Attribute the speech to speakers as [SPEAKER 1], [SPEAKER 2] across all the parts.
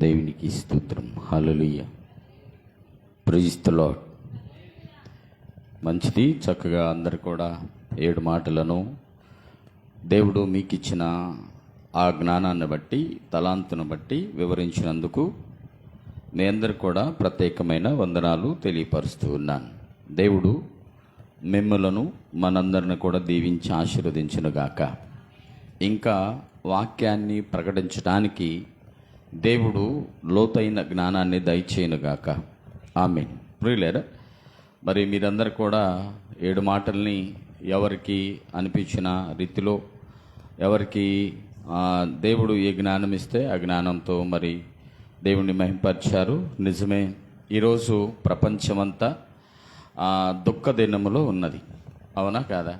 [SPEAKER 1] దేవునికి స్తోత్రం. Hallelujah. Praise the lord. మంచిది. చక్కగా అందరు కూడా 7 మాటలను దేవుడు మీకు ఇచ్చిన ఆ జ్ఞానాన్ని బట్టి, తలాంతును బట్టి వివరించినందుకు మీ అందరు కూడా ప్రత్యేకమైన వందనాలు తెలియపరుస్తూ ఉన్నాను. దేవుడు మిమ్మలను మనందరిని కూడా దీవించి ఆశీర్వదించునుగాక. ఇంకా వాక్యాన్ని ప్రకటించడానికి దేవుడు లోతైన జ్ఞానాన్ని దయచేయునుగాక. ఆమేన్. ప్రియులారా, మరి మీరందరూ కూడా 7 మాటల్ని ఎవరికి అనిపించిన రీతిలో, ఎవరికి దేవుడు ఏ జ్ఞానం ఇస్తే ఆ జ్ఞానంతో మరి దేవుణ్ణి మహింపరిచారు. నిజమే, ఈరోజు ప్రపంచమంతా దుఃఖ దినములో ఉన్నది. అవునా కాదా?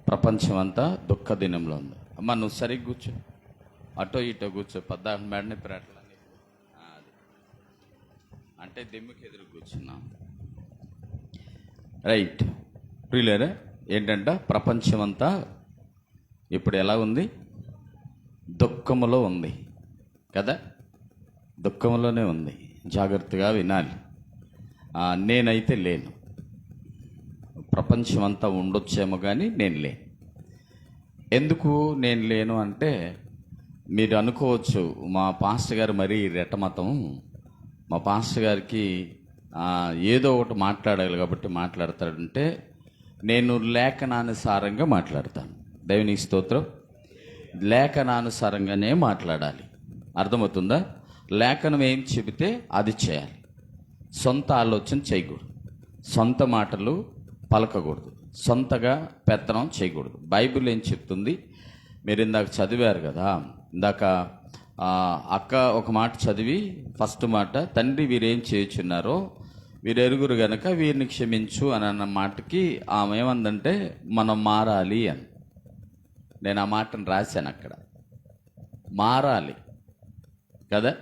[SPEAKER 1] ప్రపంచమంతా దుఃఖ దినంలో ఉంది. అమ్మ నువ్వు సరిగ్గా కూర్చో, అటో ఇటో కూర్చో. 14 మేడని పెరట్లని అంటే దిమ్ముకి ఎదురు కూర్చున్నాం. రైట్. ప్రియులారా, ఏంటంట ప్రపంచమంతా ఇప్పుడు ఎలా ఉంది? దుఃఖములో ఉంది కదా. దుఃఖంలోనే ఉంది. జాగ్రత్తగా వినాలి. నేనైతే లేను. ప్రపంచమంతా ఉండొచ్చేమో కానీ నేను లేను. ఎందుకు నేను లేను అంటే, మీరు అనుకోవచ్చు మా పాస్టర్ గారు మరీ రెట్టమతం, మా పాస్టర్ గారికి ఏదో ఒకటి మాట్లాడాలి కాబట్టి మాట్లాడతాడంటే, నేను లేఖనానుసారంగా మాట్లాడతాను. దేవునికి స్తోత్రం. లేఖనానుసారంగానే మాట్లాడాలి. అర్థమవుతుందా? లేఖనం ఏం చెబితే అది చేయాలి. సొంత ఆలోచన చేయకూడదు, సొంత మాటలు పలకకూడదు, సొంతగా పెత్తనం చేయకూడదు. బైబిల్ ఏం చెప్తుంది? మీరు ఇందాక చదివారు కదా, ఇందాక అక్క ఒక మాట చదివి, ఫస్ట్ మాట, తండ్రి వీరేం చేయుచున్నారో వీరెరుగురు గనక వీరిని క్షమించు అని అన్న మాటకి ఆమె ఏమందంటే మనం మారాలి అని. నేను ఆ మాటను రాశాను అక్కడ. మారాలి కదా.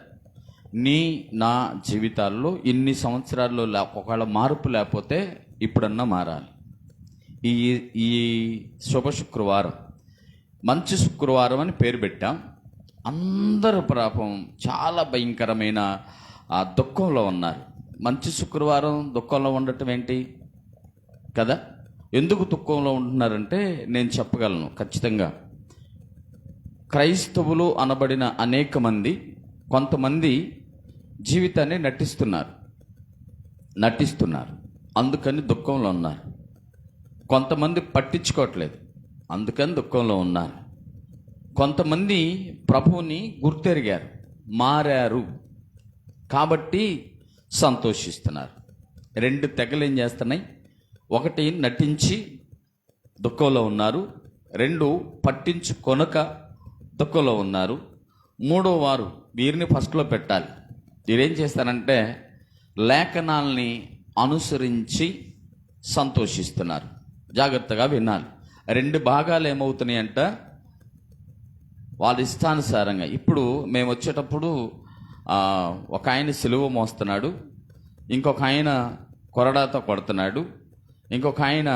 [SPEAKER 1] నా జీవితాల్లో ఇన్ని సంవత్సరాల్లో ఒకవేళ మార్పు లేకపోతే ఇప్పుడన్నా మారాలి. ఈ శుభ శుక్రవారం మంచి శుక్రవారం అని పేరు పెట్టాం. అందరూ పాపం చాలా భయంకరమైన దుఃఖంలో ఉన్నారు. మంచి శుక్రవారం దుఃఖంలో ఉండటం ఏంటి కదా? ఎందుకు దుఃఖంలో ఉంటున్నారంటే నేను చెప్పగలను ఖచ్చితంగా. క్రైస్తవులు అనబడిన అనేక మంది, కొంతమంది జీవితాన్ని నటిస్తున్నారు, అందుకని దుఃఖంలో ఉన్నారు. కొంతమంది పట్టించుకోవట్లేదు, అందుకని దుఃఖంలో ఉన్నారు. కొంతమంది ప్రభువుని గుర్తెరిగారు, మారారు, కాబట్టి సంతోషిస్తున్నారు. 2 తెగలు ఏం చేస్తున్నాయి? ఒకటి నటించి దుఃఖంలో ఉన్నారు, 2 పట్టించుకొనక దుఃఖంలో ఉన్నారు. 3వ వారు వీరిని ఫస్ట్లో పెట్టాలి. వీరేం చేస్తారంటే లేఖనాల్ని అనుసరించి సంతోషిస్తున్నారు. జాగ్రత్తగా వినాలి. 2 భాగాలు ఏమవుతున్నాయంట? వాళ్ళ ఇష్టానుసారంగా. ఇప్పుడు మేము వచ్చేటప్పుడు ఒక ఆయన సిలువ మోస్తున్నాడు, ఇంకొక ఆయన కొరడాతో కొడుతున్నాడు, ఇంకొక ఆయన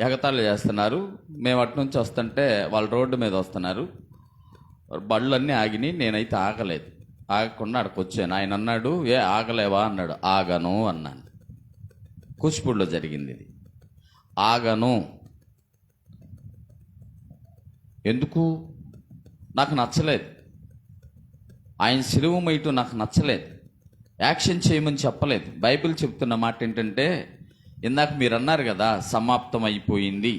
[SPEAKER 1] ఎగతాళి చేస్తున్నారు. మేము అటు నుంచి వస్తుంటే వాళ్ళు రోడ్డు మీద వస్తున్నారు. బళ్ళన్నీ ఆగినాయి. నేనైతే ఆగలేదు, ఆగకుండా అక్కడికి వచ్చాను. ఆయన అన్నాడు, ఏ ఆగలేవా అన్నాడు. ఆగను అన్నాను. కూచిపూడిలో జరిగింది ఇది. ఆగను. ఎందుకు? నాకు నచ్చలేదు. ఆయన సిలువ మోయటం నాకు నచ్చలేదు. యాక్షన్ చేయమని చెప్పలేదు. బైబిల్ చెప్తున్న మాట ఏంటంటే, ఇందాక మీరు అన్నారు కదా సమాప్తం అయిపోయింది.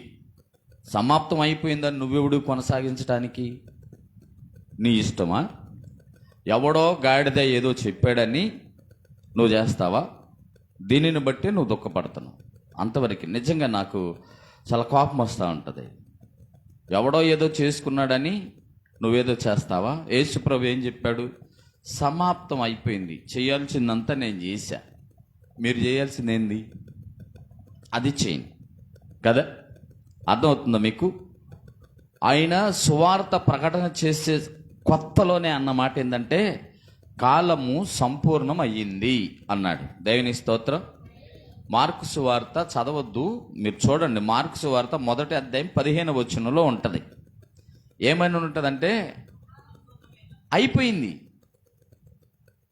[SPEAKER 1] సమాప్తం అయిపోయిందని నువ్వెవడు కొనసాగించడానికి? నీ ఇష్టమా? ఎవడో గాడిద ఏదో చెప్పాడని నువ్వు చేస్తావా? దీనిని బట్టి నువ్వు దుఃఖపడుతున్నావు. అంతవరకు నిజంగా నాకు చాలా కోపం వస్తూ ఉంటుంది. ఎవడో ఏదో చేసుకున్నాడని నువ్వేదో చేస్తావా? యేసుప్రభు ఏం చెప్పాడు? సమాప్తం అయిపోయింది, చేయాల్సిందంతా నేను చేశా, మీరు చేయాల్సింది ఏంది? అది చేయండి కదా. అర్థమవుతుందా మీకు? ఆయన సువార్త ప్రకటన చేసే కొత్తలోనే అన్న మాట ఏంటంటే, కాలము సంపూర్ణం అయ్యింది అన్నాడు. దేవుని స్తోత్రం. మార్కు సువార్త చదవద్దు, మీరు చూడండి. మార్కు సువార్త 1వ అధ్యాయం 15వ వచనంలో ఉంటుంది. ఏమైనా ఉంటుందంటే అయిపోయింది,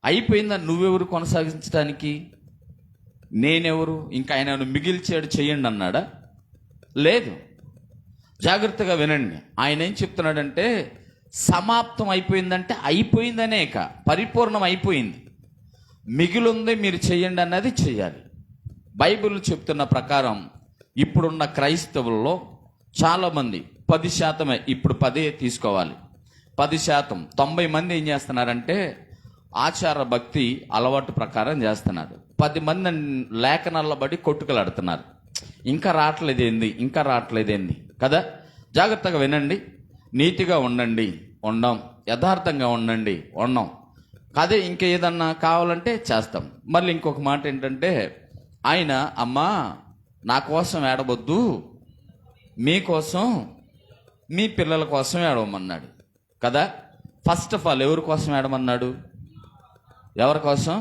[SPEAKER 1] అయిపోయిందని నువ్వెవరు కొనసాగించడానికి? నేనెవరు? ఇంకా ఆయన మిగిల్చాడు చెయ్యండి అన్నాడా? లేదు. జాగ్రత్తగా వినండి. ఆయన ఏం చెప్తున్నాడంటే సమాప్తం అయిపోయిందంటే అయిపోయిందనే, పరిపూర్ణం అయిపోయింది. మిగిలింది మీరు చెయ్యండి అన్నది చెయ్యాలి. బైబిల్ చెప్తున్న ప్రకారం ఇప్పుడున్న క్రైస్తవుల్లో చాలామంది 10%, ఇప్పుడు 10 తీసుకోవాలి, 10%, 90 మంది ఏం చేస్తున్నారంటే ఆచార భక్తి అలవాటు ప్రకారం చేస్తున్నారు. 10 మంది లేఖనాల్లో బడి కొట్టుకలాడుతున్నారు. ఇంకా రావట్లేదేంది కదా? జాగ్రత్తగా వినండి. నీతిగా ఉండండి, ఉండం. యథార్థంగా ఉండండి, ఉండం. అదే ఇంకా ఏదన్నా కావాలంటే చేస్తాం. మళ్ళీ ఇంకొక మాట ఏంటంటే ఆయన అమ్మా నా కోసం ఏడవద్దు, మీకోసం మీ పిల్లల కోసం ఏడవమన్నాడు కదా. ఫస్ట్ ఆఫ్ ఆల్ ఎవరి కోసం ఏడమన్నాడు? ఎవరి కోసం?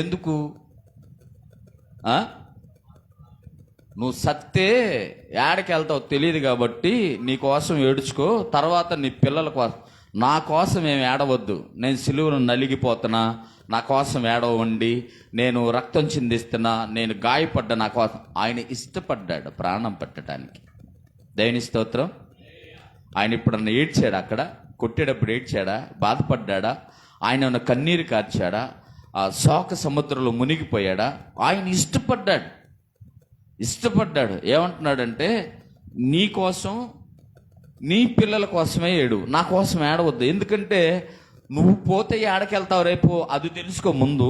[SPEAKER 1] ఎందుకు? నువ్వు సత్తే ఏడకి వెళ్తావు తెలియదు కాబట్టి నీ కోసం ఏడుచుకో, తర్వాత నీ పిల్లల కోసం. నా కోసం ఏమి ఏడవద్దు, నేను సిలువను నలిగిపోతున్నా, నా కోసం ఏడవండి, నేను రక్తం చిందిస్తున్నా, నేను గాయపడ్డా, నా కోసం. ఆయన ఇష్టపడ్డాడు ప్రాణం పెట్టడానికి. దేవుని స్తోత్రం. ఆయన ఇప్పుడన్నా ఏడ్చాడా? అక్కడ కొట్టేటప్పుడు ఏడ్చాడా? బాధపడ్డా? ఆయన కన్నీరు కార్చాడా? ఆ శోక సముద్రంలో మునిగిపోయాడా? ఆయన ఇష్టపడ్డాడు. ఏమంటున్నాడంటే నీ కోసం, నీ పిల్లల కోసమే ఏడు, నా కోసం ఏడవద్దు. ఎందుకంటే నువ్వు పోతే ఏడకెళ్తావు రేపు, అది తెలుసుకో ముందు.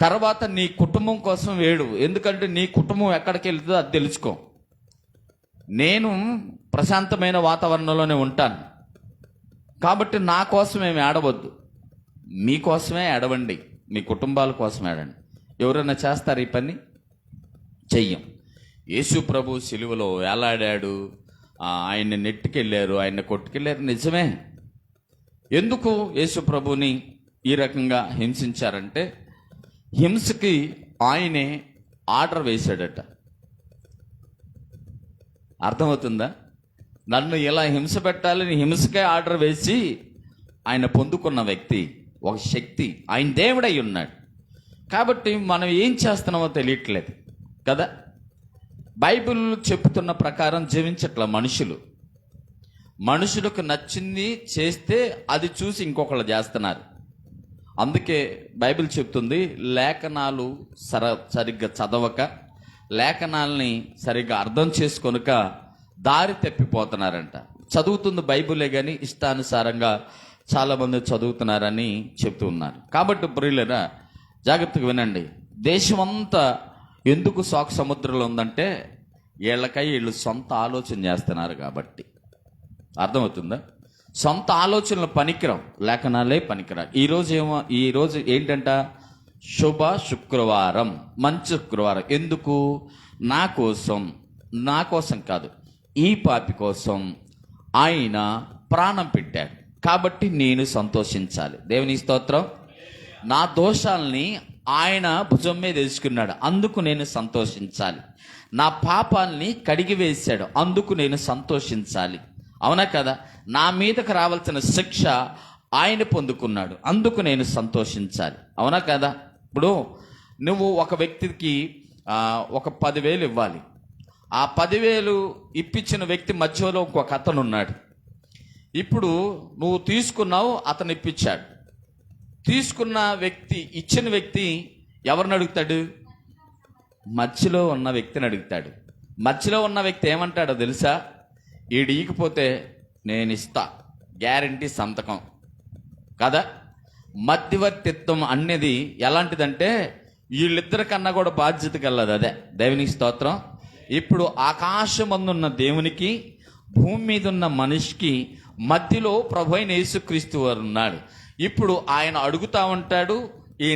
[SPEAKER 1] తర్వాత నీ కుటుంబం కోసం ఏడు, ఎందుకంటే నీ కుటుంబం ఎక్కడికి వెళ్తుందో అది తెలుసుకో. నేను ప్రశాంతమైన వాతావరణంలోనే ఉంటాను కాబట్టి నా కోసం ఏమి ఏడవద్దు, మీకోసమే ఏడవండి, మీ కుటుంబాల కోసం ఏడండి. ఎవరైనా చేస్తారు ఈ పని? చెయ్యం. యేసు ప్రభు సిలువలో వేలాడాడు, ఆయన్ని నెట్టుకెళ్ళారు, ఆయన్ని కొట్టుకెళ్ళారు, నిజమే. ఎందుకు యేసు ప్రభుని ఈ రకంగా హింసించారంటే హింసకి ఆయనే ఆర్డర్ వేశాడట. అర్థమవుతుందా? నన్ను ఇలా హింస పెట్టాలని హింసకే ఆర్డర్ వేసి ఆయన పొందుకున్న వ్యక్తి, ఒక శక్తి. ఆయన దేవుడై ఉన్నాడు కాబట్టి మనం ఏం చేస్తున్నామో తెలియట్లేదు కదా. బైబిల్ చెప్తున్న ప్రకారం జీవించట్ల మనుషులకు నచ్చింది చేస్తే అది చూసి ఇంకొకళ్ళు చేస్తున్నారు. అందుకే బైబిల్ చెప్తుంది లేఖనాలు సరిగ్గా చదవక, లేఖనాలని సరిగ్గా అర్థం చేసుకొనక దారి తప్పిపోతున్నారంట. చదువుతుంది బైబిలే కానీ ఇష్టానుసారంగా చాలామంది చదువుతున్నారని చెప్తూ ఉన్నారు. కాబట్టి ప్రియులరా జాగ్రత్తగా వినండి. దేశమంతా ఎందుకు శోక సముద్రంలో ఉందంటే వీళ్ళు సొంత ఆలోచన చేస్తున్నారు కాబట్టి. అర్థమవుతుందా? సొంత ఆలోచనలు పనికిరావు, లేఖనాలే పనికిరావు. ఈరోజు ఏంటంట? శుభ శుక్రవారం, మంచి శుక్రవారం. ఎందుకు? నా కోసం కాదు, ఈ పాపి కోసం ఆయన ప్రాణం పెట్టాడు కాబట్టి నేను సంతోషించాలి. దేవుని స్తోత్రం. నా దోషాలని ఆయన భుజం మీద వేసుకున్నాడు, అందుకు నేను సంతోషించాలి. నా పాపాలని కడిగి వేశాడు, అందుకు నేను సంతోషించాలి. అవునా కదా? నా మీదకు రావాల్సిన శిక్ష ఆయన పొందుకున్నాడు, అందుకు నేను సంతోషించాలి. అవునా కదా? ఇప్పుడు నువ్వు ఒక వ్యక్తికి ఒక 10,000 ఇవ్వాలి. ఆ 10,000 ఇప్పించిన వ్యక్తి మధ్యలో ఇంకొక అతను ఉన్నాడు. ఇప్పుడు నువ్వు తీసుకున్నావు, అతను ఇప్పించాడు. తీసుకున్న వ్యక్తి, ఇచ్చిన వ్యక్తి ఎవరిని అడుగుతాడు? మధ్యలో ఉన్న వ్యక్తిని అడుగుతాడు. మధ్యలో ఉన్న వ్యక్తి ఏమంటాడో తెలుసా? ఈడిగిపోతే నేను ఇస్తా, గ్యారంటీ, సంతకం కదా. మధ్యవర్తిత్వం అనేది ఎలాంటిదంటే వీళ్ళిద్దరికన్నా కూడా బాధ్యత కలదు. అదే దేవునికి స్తోత్రం. ఇప్పుడు ఆకాశమందున్న దేవునికి, భూమి మీద ఉన్న మనిషికి మధ్యలో ప్రభువైన యేసుక్రీస్తు వారు ఉన్నాడు. ఇప్పుడు ఆయన అడుగుతా ఉంటాడు,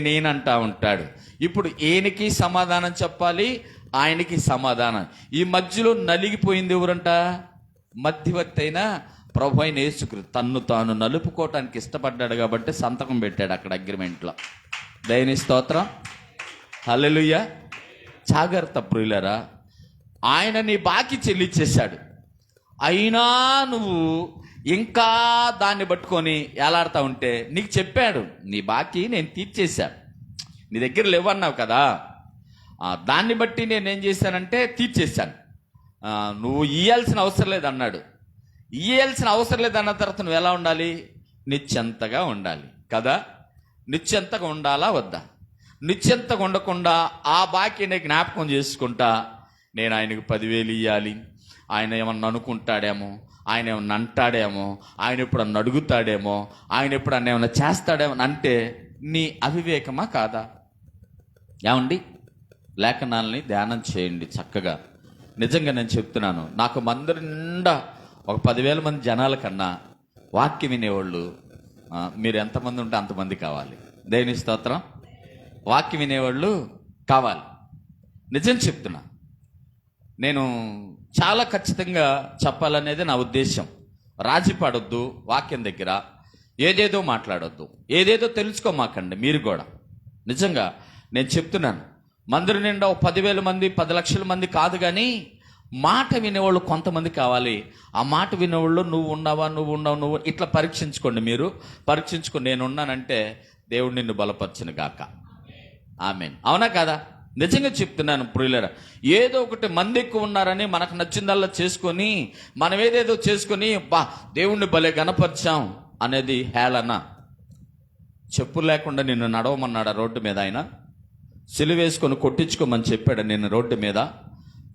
[SPEAKER 1] నేనంటా ఉంటాడు. ఇప్పుడు ఈయనకి సమాధానం చెప్పాలి, ఆయనకి సమాధానం. ఈ మధ్యలో నలిగిపోయింది ఎవరంట? మధ్యవర్తి అయిన ప్రభువైన యేసుక్రీస్తు తన్ను తాను నలుపుకోవటానికి ఇష్టపడ్డాడు కాబట్టి సంతకం పెట్టాడు అక్కడ అగ్రిమెంట్లో. దేవుని స్తోత్రం. హల్లెలూయా. జాగ్రత్త ప్రియులరా, ఆయన నీ బాకీ చెల్లించేశాడు. అయినా నువ్వు ఇంకా దాన్ని పట్టుకొని ఎలాడుతూ ఉంటే నీకు చెప్పాడు, నీ బాకీ నేను తీర్చేశాను, నీ దగ్గర లేవన్నావు కదా, దాన్ని బట్టి నేనేం చేశానంటే తీర్చేశాను, నువ్వు ఇయ్యాల్సిన అవసరం లేదు అన్నాడు. ఇయ్యాల్సిన అవసరం లేదన్న తర్వాత నువ్వు ఎలా ఉండాలి? నిశ్చింతగా ఉండాలి కదా. నిశ్చింతగా ఉండాలా వద్దా? నిశ్చింతగా ఉండకుండా ఆ బాకీని జ్ఞాపకం చేసుకుంటా, నేను ఆయనకు 10,000 ఇవ్వాలి, ఆయన ఏమన్నా అనుకుంటాడేమో, ఆయన ఏమన్నా అంటాడేమో, ఆయన ఎప్పుడన్నా అడుగుతాడేమో, ఆయన ఎప్పుడన్నా ఏమన్నా చేస్తాడేమో అంటే నీ అవివేకమా కాదా? ఏమండి, లేఖనాలని ధ్యానం చేయండి చక్కగా. నిజంగా నేను చెప్తున్నాను, నాకు మందిరం నిండా ఒక 10,000 మంది జనాల కన్నా వాక్యం వినేవాళ్ళు మీరు ఎంతమంది ఉంటే అంతమంది కావాలి. దేవుని స్తోత్రం. వాక్యం వినేవాళ్ళు కావాలి. నిజం చెప్తున్నా, నేను చాలా ఖచ్చితంగా చెప్పాలనేది నా ఉద్దేశం. రాజీ పడొద్దు వాక్యం దగ్గర, ఏదేదో మాట్లాడొద్దు, ఏదేదో తెలుసుకోమాకండి మీరు కూడా. నిజంగా నేను చెప్తున్నాను, మందిరం నిండా 10,000 మంది 10 లక్షల మంది కాదు, కానీ మాట వినేవాళ్ళు కొంతమంది కావాలి. ఆ మాట వినేవాళ్ళు నువ్వు ఉన్నావు ఇట్లా పరీక్షించుకోండి. మీరు పరీక్షించుకొని నేనున్నానంటే దేవుడు నిన్ను బలపరచును గాక. ఆమేన్. అవునా కదా? నిజంగా చెప్తున్నాను ప్రియులారా, ఏదో ఒకటి మంది ఎక్కువ ఉన్నారని మనకు నచ్చిందల్లా చేసుకొని మనం ఏదేదో చేసుకొని దేవుణ్ణి భలే గణపరిచాం అనేది హేళన. చెప్పులు లేకుండా నిన్ను నడవమన్నాడు రోడ్డు మీద, ఆయన సిలువేసుకొని కొట్టించుకోమని చెప్పాడు నిన్ను రోడ్డు మీద,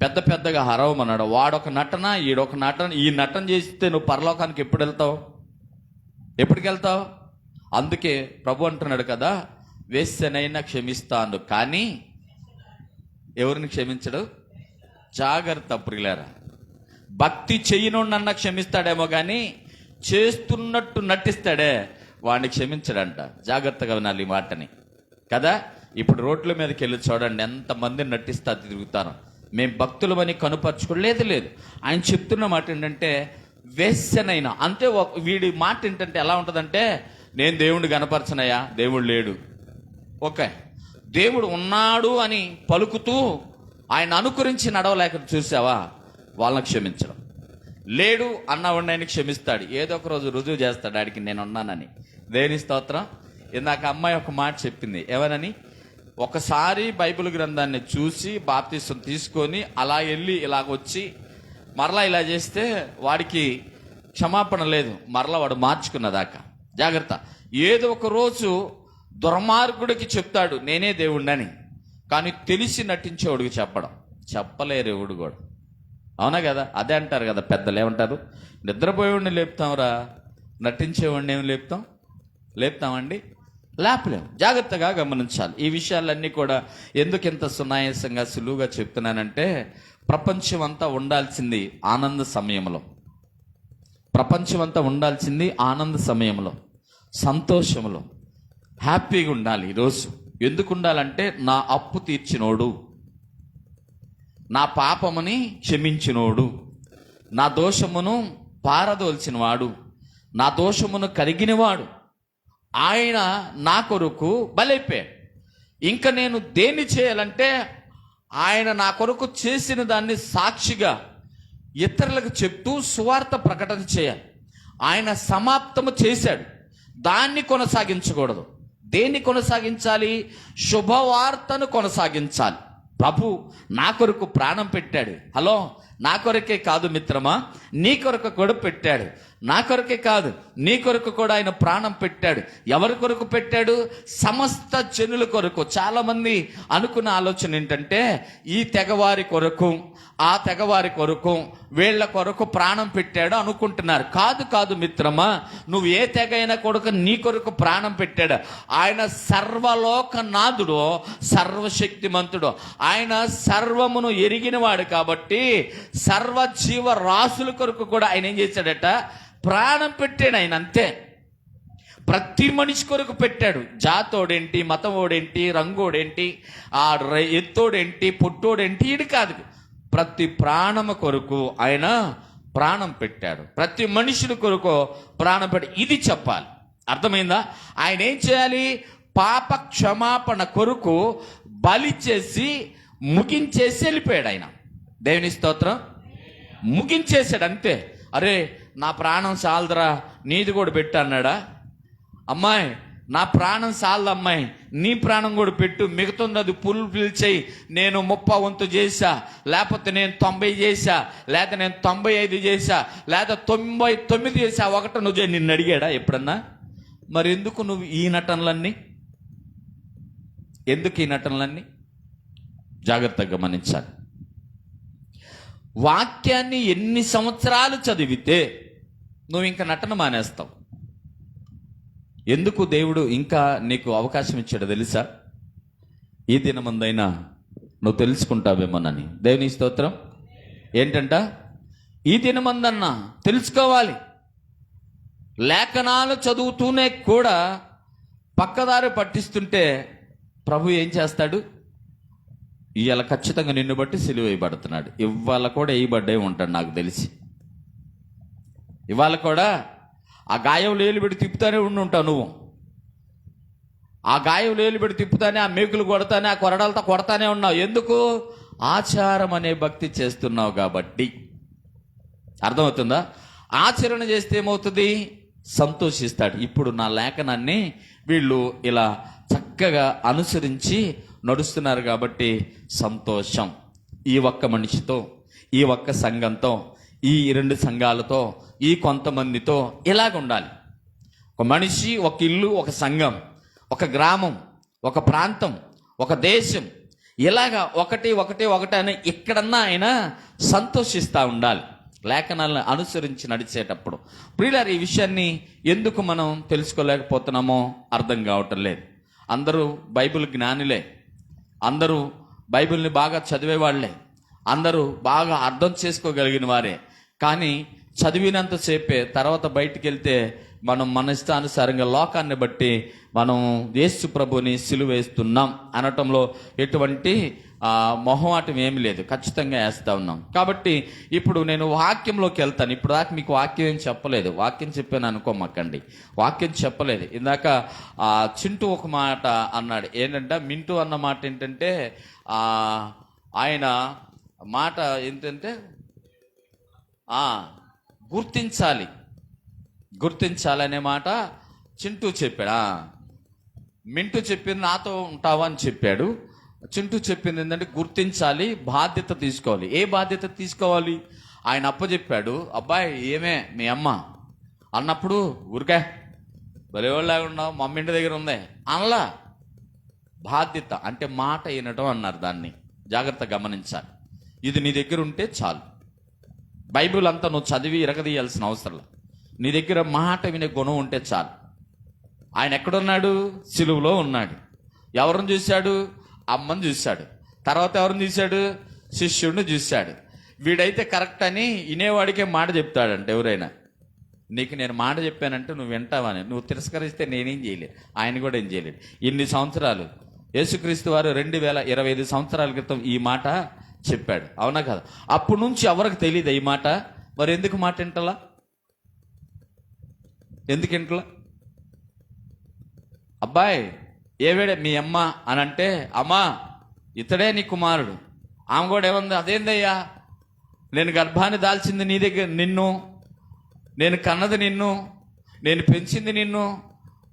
[SPEAKER 1] పెద్ద పెద్దగా హరవమన్నాడు. వాడొక నటన, ఈడొక నటన. ఈ నటన చేస్తే నువ్వు పరలోకానికి ఎప్పుడు వెళ్తావు? ఎప్పటికి వెళ్తావు? అందుకే ప్రభు అంటున్నాడు కదా, వేశ్యనైనా క్షమిస్తాను కానీ ఎవరిని క్షమించడు? జాగ్రత్త ప్రియులారా. భక్తి చెయ్యనున్నా క్షమిస్తాడేమో కానీ చేస్తున్నట్టు నటిస్తాడే వాడిని క్షమించడంట. జాగ్రత్తగా వినాలి ఈ మాటని కదా. ఇప్పుడు రోడ్ల మీదకి వెళ్ళి చూడండి, ఎంతమంది నటిస్తా తిరుగుతారు. మేము భక్తులమని కనుపరచుకోలేదు. లేదు, ఆయన చెప్తున్న మాట ఏంటంటే వేశ్యనైనా అంటే వీడి మాట ఏంటంటే ఎలా ఉంటుందంటే, నేను దేవుడిని కనపరచనయ్యా, దేవుడు లేడు. ఓకే, దేవుడు ఉన్నాడు అని పలుకుతూ ఆయన అనుకరించి నడవలేక చూసావా, వాళ్ళని క్షమించడం. లేడు అన్నవాడిని ఆయన క్షమిస్తాడు, ఏదో ఒక రోజు రుజువు చేస్తాడు ఆడికి నేను ఉన్నానని. దేవుని స్తోత్రం. ఇందాక అమ్మాయి ఒక మాట చెప్పింది, ఏమనని, ఒకసారి బైబిల్ గ్రంథాన్ని చూసి బాప్తిసం తీసుకొని అలా వెళ్ళి ఇలాగొచ్చి మరలా ఇలా చేస్తే వాడికి క్షమాపణ లేదు, మరలా వాడు మార్చుకున్నదాకా. జాగ్రత్త. ఏదో ఒక రోజు దుర్మార్గుడికి చెప్తాడు నేనే దేవుణ్ణని, కానీ తెలిసి నటించేవాడికి చెప్పలేరు ఎవడు కూడా. అవునా కదా? అదే అంటారు కదా పెద్దలు, ఏమంటారు, నిద్రపోయేవాడిని లేపుతాంరా, నటించేవాడిని ఏమి లేపుతామండి? లేపలేం. జాగ్రత్తగా గమనించాలి. ఈ విషయాలన్నీ కూడా ఎందుకు ఇంత సునాయాసంగా సులువుగా చెప్తున్నానంటే, ప్రపంచం అంతా ఉండాల్సింది ఆనంద సమయంలో, ప్రపంచం అంతా ఉండాల్సింది ఆనంద సమయంలో, సంతోషంలో, హ్యాపీగా ఉండాలి. ఈరోజు ఎందుకు ఉండాలంటే, నా అప్పు తీర్చినోడు, నా పాపముని క్షమించినోడు, నా దోషమును పారదోల్చినవాడు, నా దోషమును కరిగినవాడు, ఆయన నా కొరకు బలైపోయాడు. ఇంకా నేను దేన్ని చేయాలంటే, ఆయన నా కొరకు చేసిన దాన్ని సాక్షిగా ఇతరులకు చెప్తూ సువార్త ప్రకటన చేయాలి. ఆయన సమాప్తము చేశాడు, దాన్ని కొనసాగించకూడదు. దేన్ని కొనసాగించాలి? శుభవార్తను కొనసాగించాలి. ప్రభు నా కొరకు ప్రాణం పెట్టాడు. హలో, నా కొరకే కాదు మిత్రమా, నీ కొరకు కూడా పెట్టాడు. నా కొరకే కాదు, నీ కొరకు కూడా ఆయన ప్రాణం పెట్టాడు. ఎవరి కొరకు పెట్టాడు? సమస్త జనుల కొరకు. చాలా మంది అనుకున్న ఆలోచన ఏంటంటే, ఈ తెగవారి కొరకు, ఆ తెగవారి కొరకు, వీళ్ళ కొరకు ప్రాణం పెట్టాడు అనుకుంటున్నారు. కాదు మిత్రమా, నువ్వు ఏ తెగ అయినా కొరకు నీ కొరకు ప్రాణం పెట్టాడు. ఆయన సర్వలోకనాథుడు, సర్వశక్తిమంతుడు. ఆయన సర్వమును ఎరిగినవాడు కాబట్టి సర్వజీవ రాశుల కొరకు కూడా ఆయన ఏం చేశాడట? ప్రాణం పెట్టాడు ఆయన. అంతే. ప్రతి మనిషి కొరకు పెట్టాడు. జాతోడేంటి, మతమోడేంటి, రంగోడేంటి, ఆ ఎత్తోడేంటి, పొట్టోడేంటి, ఇది కాదు. ప్రతి ప్రాణము కొరకు ఆయన ప్రాణం పెట్టాడు. ప్రతి మనుషుల కొరకు ప్రాణం పెట్టి, ఇది చెప్పాలి. అర్థమైందా? ఆయన ఏం చేయాలి? పాప క్షమాపణ కొరకు బలి చేసి ముగించేసి వెళ్ళిపోయాడు ఆయన. దేవుని స్తోత్రం. ముగించేశాడు అంతే. అరే నా ప్రాణం చాలదురా నీది కూడా పెట్టు అన్నాడా? అమ్మాయి నా ప్రాణం చాలదు అమ్మాయి, నీ ప్రాణం కూడా పెట్టు, మిగతాది పుల్ పిలిచేయి, నేను 30 వంతు చేశా, లేకపోతే నేను 90 చేశా, లేదా నేను 95 చేశా, లేదా 99 చేశా, ఒకటి నువ్వు నిన్ను అడిగాడా ఎప్పుడన్నా? మరి ఎందుకు నువ్వు ఈ నటనలన్నీ? ఎందుకు ఈ నటనలన్నీ? జాగ్రత్తగా గమనించాలి. వాక్యాన్ని ఎన్ని సంవత్సరాలు చదివితే నువ్వు ఇంకా నటన మానేస్తావు. ఎందుకు దేవుడు ఇంకా నీకు అవకాశం ఇచ్చాడో తెలుసా? ఈ దినమందైనా నువ్వు తెలుసుకుంటావేమోనని. దేవుని స్తోత్రం. ఏంటంట? ఈ దినమందన్నా తెలుసుకోవాలి. లేఖనాలు చదువుతూనే కూడా పక్కదారి పట్టిస్తుంటే ప్రభు ఏం చేస్తాడు? ఇవాళ ఖచ్చితంగా నిన్ను బట్టి సిలువ వేయబడుతున్నాడు. ఇవాళ కూడా వేయబడ్డే ఉంటాడు నాకు తెలిసి. ఇవాళ కూడా ఆ గాయం లేలు పెట్టి తిప్పుతానే ఉంటావు నువ్వు. ఆ గాయం లేలు పెట్టి తిప్పుతానే, ఆ మేకులు కొడతానే, ఆ కొరడాలతో కొడతానే ఉన్నావు. ఎందుకు? ఆచారం అనే భక్తి చేస్తున్నావు కాబట్టి. అర్థమవుతుందా? ఆచరణ చేస్తే ఏమవుతుంది? సంతోషిస్తాడు. ఇప్పుడు నా లేఖనాన్ని వీళ్ళు ఇలా చక్కగా అనుసరించి నడుస్తున్నారు కాబట్టి సంతోషం. ఈ ఒక్క మనిషితో, ఈ ఒక్క సంఘంతో, ఈ 2 సంఘాలతో, ఈ కొంతమందితో ఇలాగ ఉండాలి. ఒక మనిషి, ఒక ఇల్లు, ఒక సంఘం, ఒక గ్రామం, ఒక ప్రాంతం, ఒక దేశం, ఇలాగా ఒకటి అని ఎక్కడన్నా ఆయన సంతోషిస్తూ ఉండాలి లేఖనాలను అనుసరించి నడిచేటప్పుడు. ప్రియులారా, ఈ విషయాన్ని ఎందుకు మనం తెలుసుకోలేకపోతున్నామో అర్థం కావటం లేదు. అందరూ బైబిల్ జ్ఞానులే, అందరూ బైబిల్ని బాగా చదివేవాళ్లే, అందరూ బాగా అర్థం చేసుకోగలిగిన వారే. కానీ చదివినంతసేపే తర్వాత బయటికి వెళ్తే మనం మన ఇష్టానుసారంగా లోకాన్ని బట్టి మనం యేసు ప్రభుని సిలువేస్తున్నాం అనటంలో ఎటువంటి మొహమాటం ఏమి లేదు. ఖచ్చితంగా వేస్తూ ఉన్నాం. కాబట్టి ఇప్పుడు నేను వాక్యంలోకి వెళ్తాను. ఇప్పుడు దాకా మీకు వాక్యం ఏం చెప్పలేదు. వాక్యం చెప్పాను అనుకోమక్కండి, వాక్యం చెప్పలేదు. ఇందాక చింటూ ఒక మాట అన్నాడు. ఏంటంటే మింటూ అన్న మాట ఏంటంటే ఆయన మాట ఏంటంటే గుర్తించాలనే మాట చింటూ చెప్పాడు. మింటూ చెప్పింది నాతో ఉంటావా అని చెప్పాడు. చింటూ చెప్పింది ఏంటంటే గుర్తించాలి, బాధ్యత తీసుకోవాలి. ఏ బాధ్యత తీసుకోవాలి? ఆయన అప్పచెప్పాడు. అబ్బాయి ఏమే మీ అమ్మ అన్నప్పుడు ఊరికే బలివాళ్ళలాగా ఉన్నావు, మమ్మీ ఇంటి దగ్గర ఉందే అనలా. బాధ్యత అంటే మాట వినటం అన్నారు. దాన్ని జాగ్రత్త గమనించాలి. ఇది నీ దగ్గర ఉంటే చాలు. బైబిల్ అంతా నువ్వు చదివి ఇరగదీయాల్సిన అవసరం లేదు. నీ దగ్గర మాట వినే గుణం ఉంటే చాలు. ఆయన ఎక్కడున్నాడు? సిలువలో ఉన్నాడు. ఎవరిని చూశాడు? అమ్మని చూశాడు. తర్వాత ఎవరిని చూశాడు? శిష్యుడిని చూశాడు. వీడైతే కరెక్ట్ అని వినేవాడికే మాట చెప్తాడంట. ఎవరైనా నీకు నేను మాట చెప్పానంటే నువ్వు వింటావని, నువ్వు తిరస్కరిస్తే నేనేం చేయలేదు, ఆయన కూడా ఏం చేయలేదు. ఇన్ని సంవత్సరాలు యేసుక్రీస్తు వారు 2025 సంవత్సరాల క్రితం ఈ మాట చెప్పాడు. అవునా కదా? అప్పటి నుంచి ఎవరికి తెలియదు ఈ మాట. మరి ఎందుకు మాట వింటలా? ఎందుకు వింటలా? అబ్బాయి ఏవేడే మీ అమ్మ అని అంటే, అమ్మా ఇతడే నీ కుమారుడు. ఆమె కూడా ఏముంది? అదేందయ్యా, నేను గర్భాన్ని దాల్చింది నీ దగ్గర, నిన్ను నేను కన్నది నిన్ను, నేను పెంచింది నిన్ను,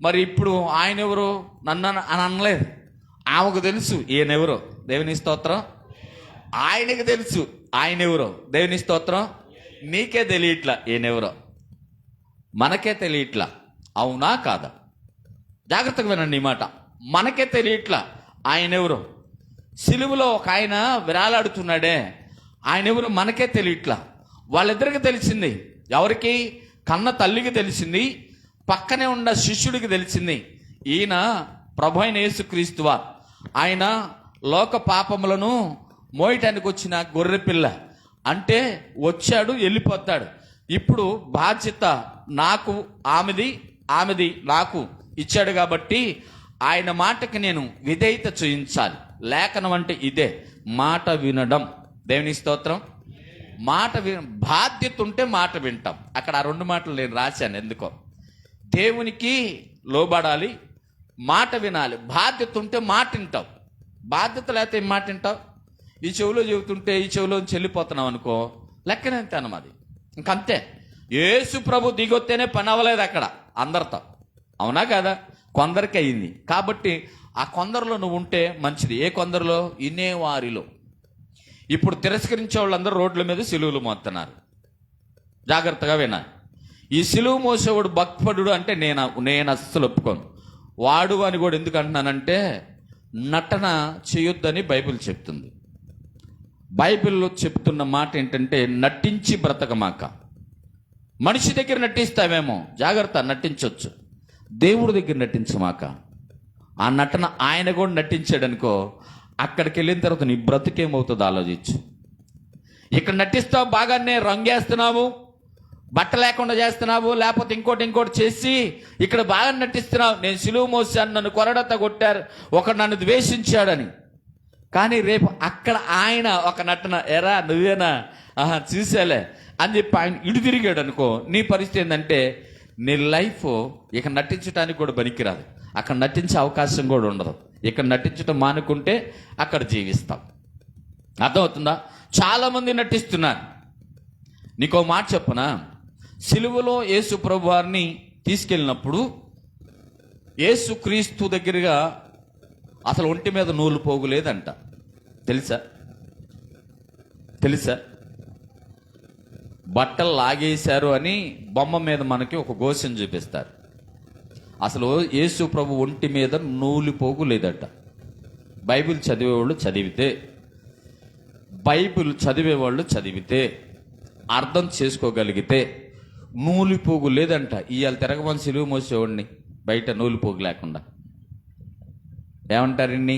[SPEAKER 1] మరి ఇప్పుడు ఆయన ఎవరు నన్ను అని అనలేదు. ఆమెకు తెలుసు ఈయనెవరో. దేవుని స్తోత్రం. ఆయనకు తెలుసు ఆయన ఎవరో. దేవుని స్తోత్రం. నీకే తెలియట్లా ఈయనెవరో, మనకే తెలియట్లా. అవునా కాదా? జాగ్రత్తగా వినండి ఈ మాట. మనకే తెలియట్లా ఆయన ఎవరో. సిలువలో ఒక ఆయన విరాలాడుతున్నాడే, ఆయన ఎవరు మనకే తెలియట్లా. వాళ్ళిద్దరికి తెలిసింది. ఎవరికి? కన్న తల్లికి తెలిసింది, పక్కనే ఉన్న శిష్యుడికి తెలిసింది. ఈయన ప్రభు అయిన యేసుక్రీస్తు వారు. ఆయన లోక పాపములను మోయటానికి వచ్చిన గొర్రెపిల్ల. అంటే వచ్చాడు, వెళ్ళిపోతాడు. ఇప్పుడు బాధ్యత నాకు, ఆమెది నాకు ఇచ్చాడు కాబట్టి ఆయన మాటకి నేను విధేయత చూయించాలి. లేఖనం అంటే ఇదే, మాట వినడం. దేవుని స్తోత్రం. బాధ్యత ఉంటే మాట వింటాం. అక్కడ ఆ 2 మాటలు నేను రాశాను. ఎందుకో దేవునికి లోబడాలి, మాట వినాలి. బాధ్యత ఉంటే మాట వింటావు, బాధ్యత లేకపోతే ఏం మాట వింటావు? ఈ చెవిలో చెబుతుంటే ఈ చెవిలో చెల్లిపోతున్నావు అనుకో, లెక్కనే అంతే అన్నమాది. ఇంకంతే. యేసు ప్రభు దిగొత్తేనే పని అవ్వలేదు అక్కడ అందరితో, అవునా కదా? కొందరికి అయింది. కాబట్టి ఆ కొందరిలో నువ్వు ఉంటే మంచిది. ఏ కొందరిలో? ఇనేవారిలో. ఇప్పుడు తిరస్కరించే వాళ్ళందరూ రోడ్ల మీద సిలువలు మోస్తున్నారు. జాగ్రత్తగా వినాలి. ఈ సిలువు మోసేవాడు భక్తుడు అంటే నేను అస్సలు ఒప్పుకోను. వాడు అని కూడా ఎందుకు అంటున్నానంటే, నటన చేయొద్దని బైబిల్ చెప్తుంది. బైబిల్లో చెప్తున్న మాట ఏంటంటే, నటించి బ్రతకమాక. మనిషి దగ్గర నటిస్తావేమో, జాగ్రత్త, నటించవచ్చు. దేవుడి దగ్గర నటించమాక. ఆ నటన ఆయన కూడా నటించాడు అనుకో, అక్కడికి వెళ్ళిన తర్వాత నీ బ్రతుకేమవుతుందో ఆలోచించు. ఇక్కడ నటిస్తావు, బాగానే రంగేస్తున్నావు, బట్ట లేకుండా చేస్తున్నావు, లేకపోతే ఇంకోటి చేసి ఇక్కడ బాగా నటిస్తున్నావు. నేను సిలువు మోసాను, నన్ను కొరడత కొట్టారు, ఒకడు నన్ను ద్వేషించాడని. కానీ రేపు అక్కడ ఆయన ఒక నటన, ఎరా నువ్వేనా, చూసేలే అని చెప్పి ఆయన ఇటు తిరిగాడు అనుకో, నీ పరిస్థితి ఏంటంటే నీ లైఫ్ ఇక నటించడానికి కూడా పనికిరాదు. అక్కడ నటించే అవకాశం కూడా ఉండదు. ఇక్కడ నటించడం మానుకుంటే అక్కడ జీవిస్తాం. అర్థమవుతుందా? చాలామంది నటిస్తున్నారు. నీకో మాట చెప్పనా? సిలువలో యేసు ప్రభు వారిని తీసుకెళ్ళినప్పుడు యేసు క్రీస్తు దగ్గరగా అసలు ఒంటి మీద నూలు పోగులేదంట. తెలుసా? బట్టలు లాగేశారు అని బొమ్మ మీద మనకి ఒక గోశం చూపిస్తారు. అసలు యేసు ప్రభు ఒంటి మీద నూలు పోగు లేదట. బైబిల్ చదివేవాళ్ళు చదివితే అర్థం చేసుకోగలిగితే నూలిపోగు లేదంట. ఇవాళ తిరగమని సిలువు మోసేవాడిని బయట నూలిపోగు లేకుండా ఏమంటారండి?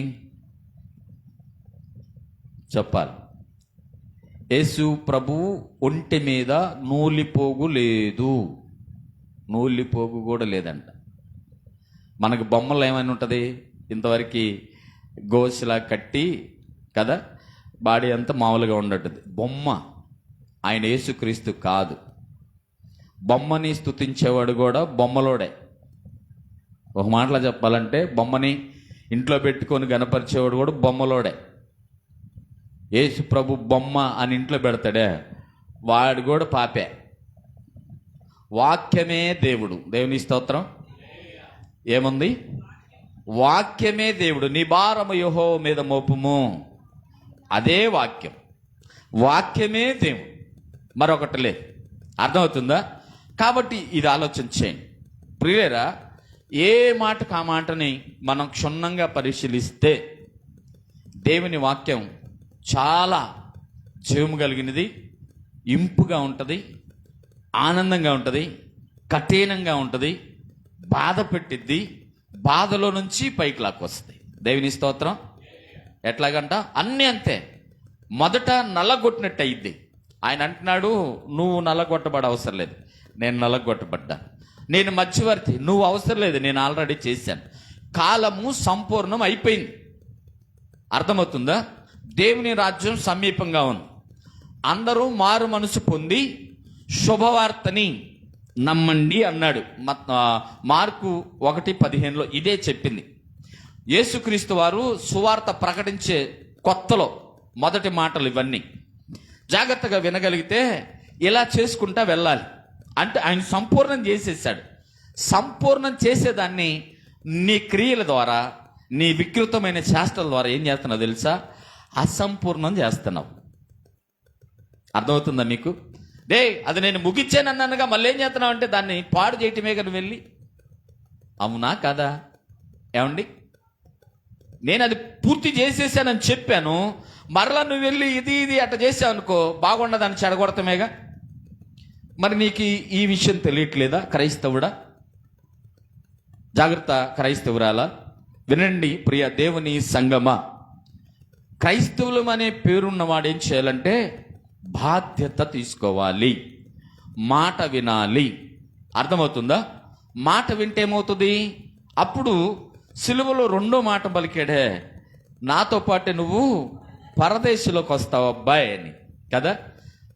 [SPEAKER 1] చెప్పాలి. యేసు ప్రభువు ఒంటి మీద నూలిపోగు లేదు, నూలిపోగు కూడా లేదంట. మనకు బొమ్మలు ఏమైనా ఉంటుంది, ఇంతవరకు గోసిలా కట్టి కదా, బాడీ అంతా మామూలుగా ఉండటది బొమ్మ. ఆయన యేసుక్రీస్తు కాదు. బొమ్మని స్తుతించేవాడు కూడా బొమ్మలోడే. ఒక మాటలో చెప్పాలంటే బొమ్మని ఇంట్లో పెట్టుకొని గనపరిచేవాడు కూడా బొమ్మలోడే. యేసు ప్రభు బొమ్మ అని ఇంట్లో పెడతాడే, వాడు కూడా పాపే. వాక్యమే దేవుడు. దేవుని స్తోత్రం. ఏముంది? వాక్యమే దేవుడు. నీ భారము యెహోవా మీద మోపుము. అదే వాక్యం. వాక్యమే దేవుడు, మరొకటి లేదు. అర్థమవుతుందా? కాబట్టి ఇది ఆలోచన చేయండి ప్రియులారా. ఏ మాటకు ఆ మాటని మనం క్షుణ్ణంగా పరిశీలిస్తే దేవుని వాక్యం చాలా జీవము కలిగినది, ఇంపుగా ఉంటుంది, ఆనందంగా ఉంటుంది, కఠినంగా ఉంటుంది, బాధ పెట్టిద్ది, బాధలో నుంచి పైకి లాక్కొస్తుంది. దేవుని స్తోత్రం. ఎట్లాగంట? అన్నీ అంతే. మొదట నల్లగొట్టినట్టు అయింది. ఆయన అంటున్నాడు, నువ్వు నల్లగొట్టబడ అవసరం లేదు, నేను నల్లగొట్టబడ్డా. నేను మధ్యవర్తి, నువ్వు అవసరం లేదు, నేను ఆల్రెడీ చేశాను. కాలము సంపూర్ణం అయిపోయింది. అర్థమవుతుందా? దేవుని రాజ్యం సమీపంగా ఉంది. అందరూ మారు మనసు పొంది శుభవార్తని నమ్మండి అన్నాడు. మార్కు 1:15 ఇదే చెప్పింది. యేసుక్రీస్తు వారు సువార్త ప్రకటించే కొత్తలో మొదటి మాటలు ఇవన్నీ. జాగ్రత్తగా వినగలిగితే ఇలా చేసుకుంటా వెళ్ళాలి. అంటే ఆయన సంపూర్ణం చేసేసాడు. సంపూర్ణం చేసేదాన్ని నీ క్రియల ద్వారా, నీ వికృతమైన శాస్త్రాల ద్వారా ఏం చేస్తున్నావు తెలుసా? అసంపూర్ణం చేస్తున్నావు. అర్థమవుతుందా మీకు? అది నేను ముగిచ్చానన్నానుగా మళ్ళీ ఏం చేస్తున్నావు అంటే దాన్ని పాడు చేయటమే కదా వెళ్ళి. అవునా కదా? ఏమండి, నేను అది పూర్తి చేసేసానని చెప్పాను, మరలా నువ్వు వెళ్ళి ఇది అట్ట చేసావు అనుకో, బాగుండదాన్ని చెడగొడతామేగా. మరి నీకు ఈ విషయం తెలియట్లేదా క్రైస్తవుడా? జాగ్రత్త క్రైస్తవురాలా, వినండి ప్రియ దేవుని సంగమా. క్రైస్తవులం అనే పేరున్నవాడు ఏం చేయాలంటే బాధ్యత తీసుకోవాలి, మాట వినాలి. అర్థమవుతుందా? మాట వింటే ఏమవుతుంది? అప్పుడు సిలువలో రెండో మాట పలికాడే, నాతో పాటు నువ్వు పరదేశంలోకి వస్తావు అబ్బాయి అని కదా.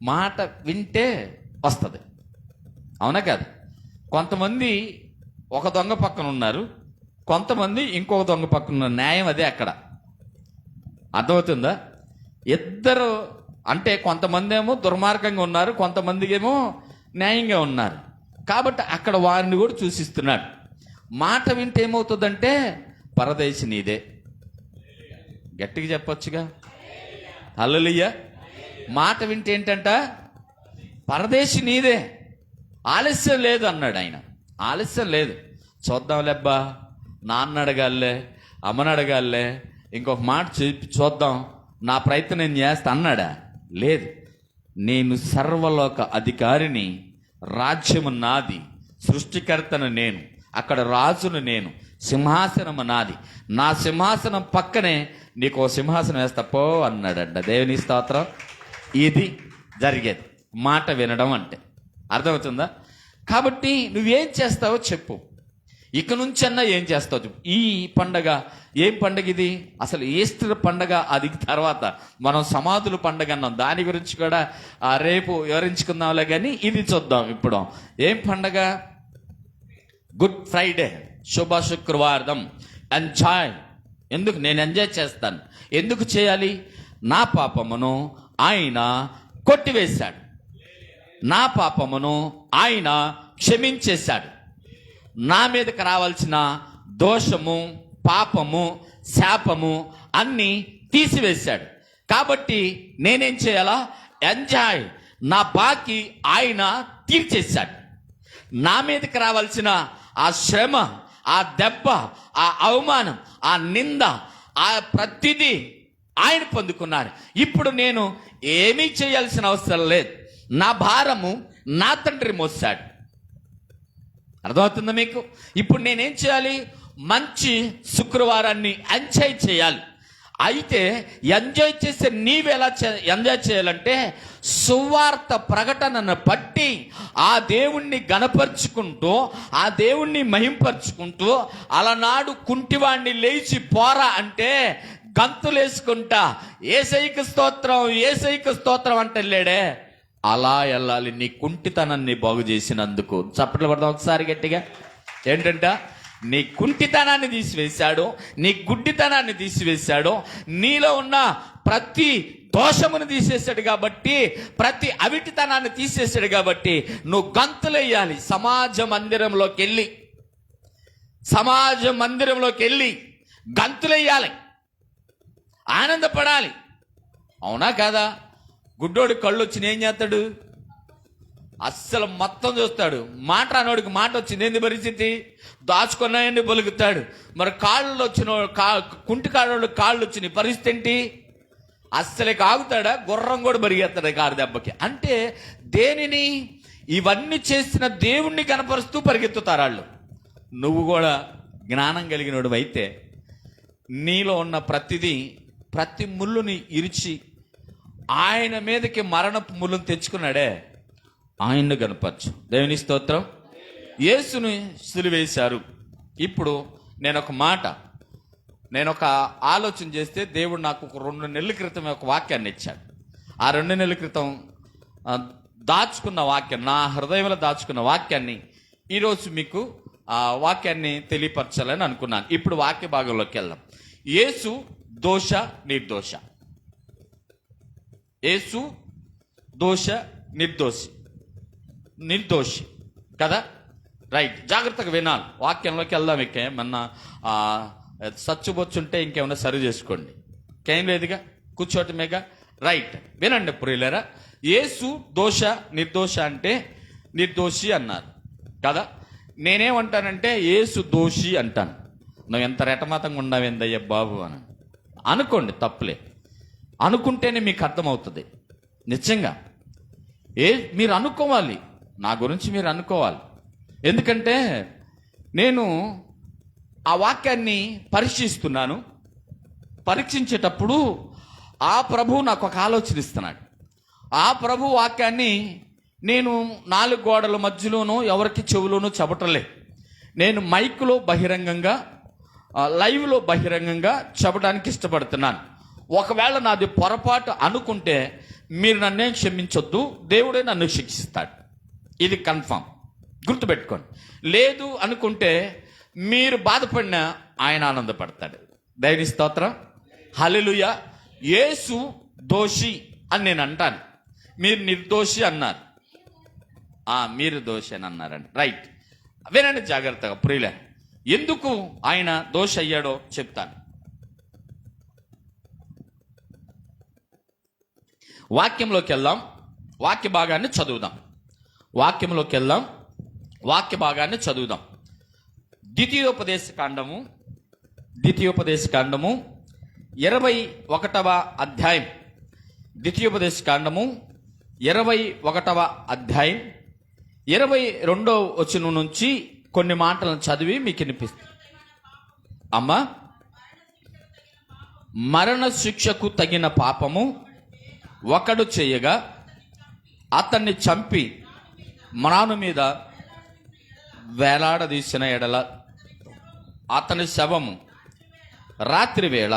[SPEAKER 1] మాట వింటే వస్తుంది, అవునా కదా? కొంతమంది ఒక దొంగ పక్కన ఉన్నారు, కొంతమంది ఇంకొక దొంగ పక్కన ఉన్నారు. న్యాయం అదే అక్కడ. అర్థమవుతుందా? ఇద్దరు అంటే కొంతమంది ఏమో దుర్మార్గంగా ఉన్నారు, కొంతమందికి ఏమో న్యాయంగా ఉన్నారు. కాబట్టి అక్కడ వారిని కూడా సూచిస్తున్నాడు. మాట వింటే ఏమవుతుందంటే పరదేశి నీదే. గట్టిగా చెప్పొచ్చుగా, హల్లెలూయా. మాట వింటే ఏంటంట, పరదేశి నీదే. ఆలస్యం లేదు అన్నాడు ఆయన. ఆలస్యం లేదు, చూద్దాంలేబ్బా, నాన్న అడగాలే, అమ్మని అడగాలే, ఇంకొక మాట చెప్పి చూద్దాం, నా ప్రయత్నం నేను చేస్తా అన్నాడా? లేదు. నేను సర్వలోక అధికారిని, రాజ్యము నాది, సృష్టికర్తను నేను, అక్కడ రాజును నేను, సింహాసనము నాది, నా సింహాసనం పక్కనే నీకు ఓ సింహాసనం వేస్తా పో అన్నాడంట. దేవుని స్తోత్రం. ఇది జరిగేది మాట వినడం అంటే. అర్థమవుతుందా? కాబట్టి నువ్వేం చేస్తావో చెప్పు. ఇక నుంచన్నా ఏం చేస్తావు చెప్పు. ఈ పండగ ఏం పండగ ఇది? అసలు ఈస్టర్ పండగ, అది తర్వాత మనం సమాధుల పండగ అన్నాం. దాని గురించి కూడా రేపు వివరించుకుందాంలే, కానీ ఇది చూద్దాం ఇప్పుడు. ఏం పండగ? గుడ్ ఫ్రైడే, శుభ శుక్రవారం. ఎంజాయ్. ఎందుకు? నేను ఎంజాయ్ చేస్తాను. ఎందుకు చేయాలి? నా పాపమును ఆయన కొట్టివేశాడు, నా పాపమును ఆయన క్షమించేశాడు, నా మీదకి రావాల్సిన దోషము, పాపము, శాపము అన్నీ తీసివేశాడు. కాబట్టి నేనేం చేయాలా? ఎంజాయ్. నా బాకీ ఆయన తీర్చేశాడు. నా మీదకి రావాల్సిన ఆ శ్రమ, ఆ దెబ్బ, ఆ అవమానం, ఆ నింద, ఆ ప్రతిదీ ఆయన పొందుకున్నాడు. ఇప్పుడు నేను ఏమీ చేయాల్సిన అవసరం లేదు. నా భారము నా తండ్రి మోసాడు. అర్థమవుతుందా మీకు? ఇప్పుడు నేనేం చేయాలి? మంచి శుక్రవారాన్ని ఎంజాయ్ చేయాలి. అయితే ఎంజాయ్ చేసే నీవెలా ఎంజాయ్ చేయాలంటే, సువార్త ప్రకటనను బట్టి ఆ దేవుణ్ణి గణపరుచుకుంటూ, ఆ దేవుణ్ణి మహింపరుచుకుంటూ, అలనాడు కుంటివాణ్ణి లేచి పోరా అంటే గంతులేసుకుంటా యేసయ్యకు స్తోత్రం, యేసయ్యకు స్తోత్రం అంటే లేడే, అలా వెళ్ళాలి. నీ కుంటితనాన్ని బాగు చేసినందుకు చప్పట్లు పడదాం ఒకసారి గట్టిగా. ఏంటంట? నీ కుంటితనాన్ని తీసివేశాడు, నీ గుడ్డితనాన్ని తీసివేశాడు, నీలో ఉన్న ప్రతి దోషమును తీసేశాడు కాబట్టి, ప్రతి అవిటితనాన్ని తీసేశాడు కాబట్టి నువ్వు గంతులేయాలి. సమాజ మందిరంలోకి వెళ్ళి గంతులేయాలి, ఆనందపడాలి. అవునా కాదా? గుడ్డోడికి కళ్ళు వచ్చిన ఏం చేస్తాడు? అస్సలు మొత్తం చూస్తాడు. మాట రానోడికి మాట వచ్చింది, ఏంది పరిస్థితి? దాచుకున్నాయని బలుగుతాడు. మరి కాళ్ళు వచ్చిన కుంటి కాళ్ళోడు కాళ్ళు వచ్చిన పరిస్థితి ఏంటి? అస్సలే ఆగుతాడా? గుర్రం కూడా పరిగెత్తాడు కారు దెబ్బకి. అంటే దేనిని? ఇవన్నీ చేసిన దేవుణ్ణి కనపరుస్తూ పరిగెత్తుతారు వాళ్ళు. నువ్వు కూడా జ్ఞానం కలిగినోడు అయితే నీలో ఉన్న ప్రతి ముళ్ళుని ఇరిచి ఆయన మీదకి మరణపు ముళ్ళును తెచ్చుకున్నాడే, ఆయన్ను కనపరచు. దేవుని స్తోత్రం. యేసుని సిలువేశారు. ఇప్పుడు నేను ఒక ఆలోచన చేస్తే, దేవుడు నాకు ఒక 2 నెలల క్రితం ఒక వాక్యాన్ని ఇచ్చాడు. ఆ 2 నెలల క్రితం దాచుకున్న వాక్యం, నా హృదయంలో దాచుకున్న వాక్యాన్ని ఈరోజు మీకు ఆ వాక్యాన్ని తెలియపరచాలని అనుకున్నాను. ఇప్పుడు వాక్య భాగంలోకి వెళ్దాం. యేసు దోష నిర్దోష. యేసు దోష నిర్దోషి కదా? రైట్. జాగ్రత్తగా వినాలి. వాక్యంలోకి వెళ్దాం. ఏమన్నా సచ్చుబొచ్చుంటే ఇంకేమన్నా సరి చేసుకోండి. ఇంకేం లేదుగా, కూర్చోటమేగా. రైట్, వినండి ప్రియులారా. యేసు దోష నిర్దోష అంటే నిర్దోషి అన్నారు కదా. నేనేమంటానంటే యేసు దోషి అంటాను. నువ్వు ఎంత రెటమాతంగా ఉన్నావేందయ్యా బాబు అని అనుకోండి, తప్పులే. అనుకుంటేనే మీకు అర్థమవుతుంది. నిజంగా మీరు అనుకోవాలి, నా గురించి మీరు అనుకోవాలి. ఎందుకంటే నేను ఆ వాక్యాన్ని పరీక్షిస్తున్నాను. పరీక్షించేటప్పుడు ఆ ప్రభువు నాకు ఒక ఆలోచన ఇస్తున్నాడు. ఆ ప్రభు వాక్యాన్ని నేను 4 గోడల మధ్యలోనూ ఎవరికి చెవులోనూ చెప్పటలే. నేను మైక్లో బహిరంగంగా, లైవ్లో బహిరంగంగా చెప్పడానికి ఇష్టపడుతున్నాను. ఒకవేళ నాది పొరపాటు అనుకుంటే మీరు నన్నే క్షమించొద్దు, దేవుడే నన్ను శిక్షిస్తాడు. ఇది కన్ఫామ్, గుర్తుపెట్టుకోండి. లేదు అనుకుంటే మీరు బాధపడినా ఆయన ఆనందపడతాడు. దేవుని స్తోత్రం. హల్లెలూయా. యేసు దోషి అని నేను అంటాను, మీరు నిర్దోషి అన్నారు. మీరు దోషేనన్నారండి. రైట్, వినండి జాగ్రత్తగా ప్రియులే. ఎందుకు ఆయన దోష అయ్యాడో చెప్తాను. వాక్యంలోకి వెళ్దాం, వాక్య భాగాన్ని చదువుదాం. ద్వితీయోపదేశ కాండము 21వ అధ్యాయం. ద్వితీయోపదేశ కాండము 21వ అధ్యాయం 22వ వచనం నుంచి కొన్ని మాటలను చదివి మీకు వినిపిస్తుంది. అమ్మా, మరణ శిక్షకు తగిన పాపము ఒకడు చేయగా అతన్ని చంపి మ్రాను మీద వేలాడదీసిన ఎడల అతని శవము రాత్రి వేళ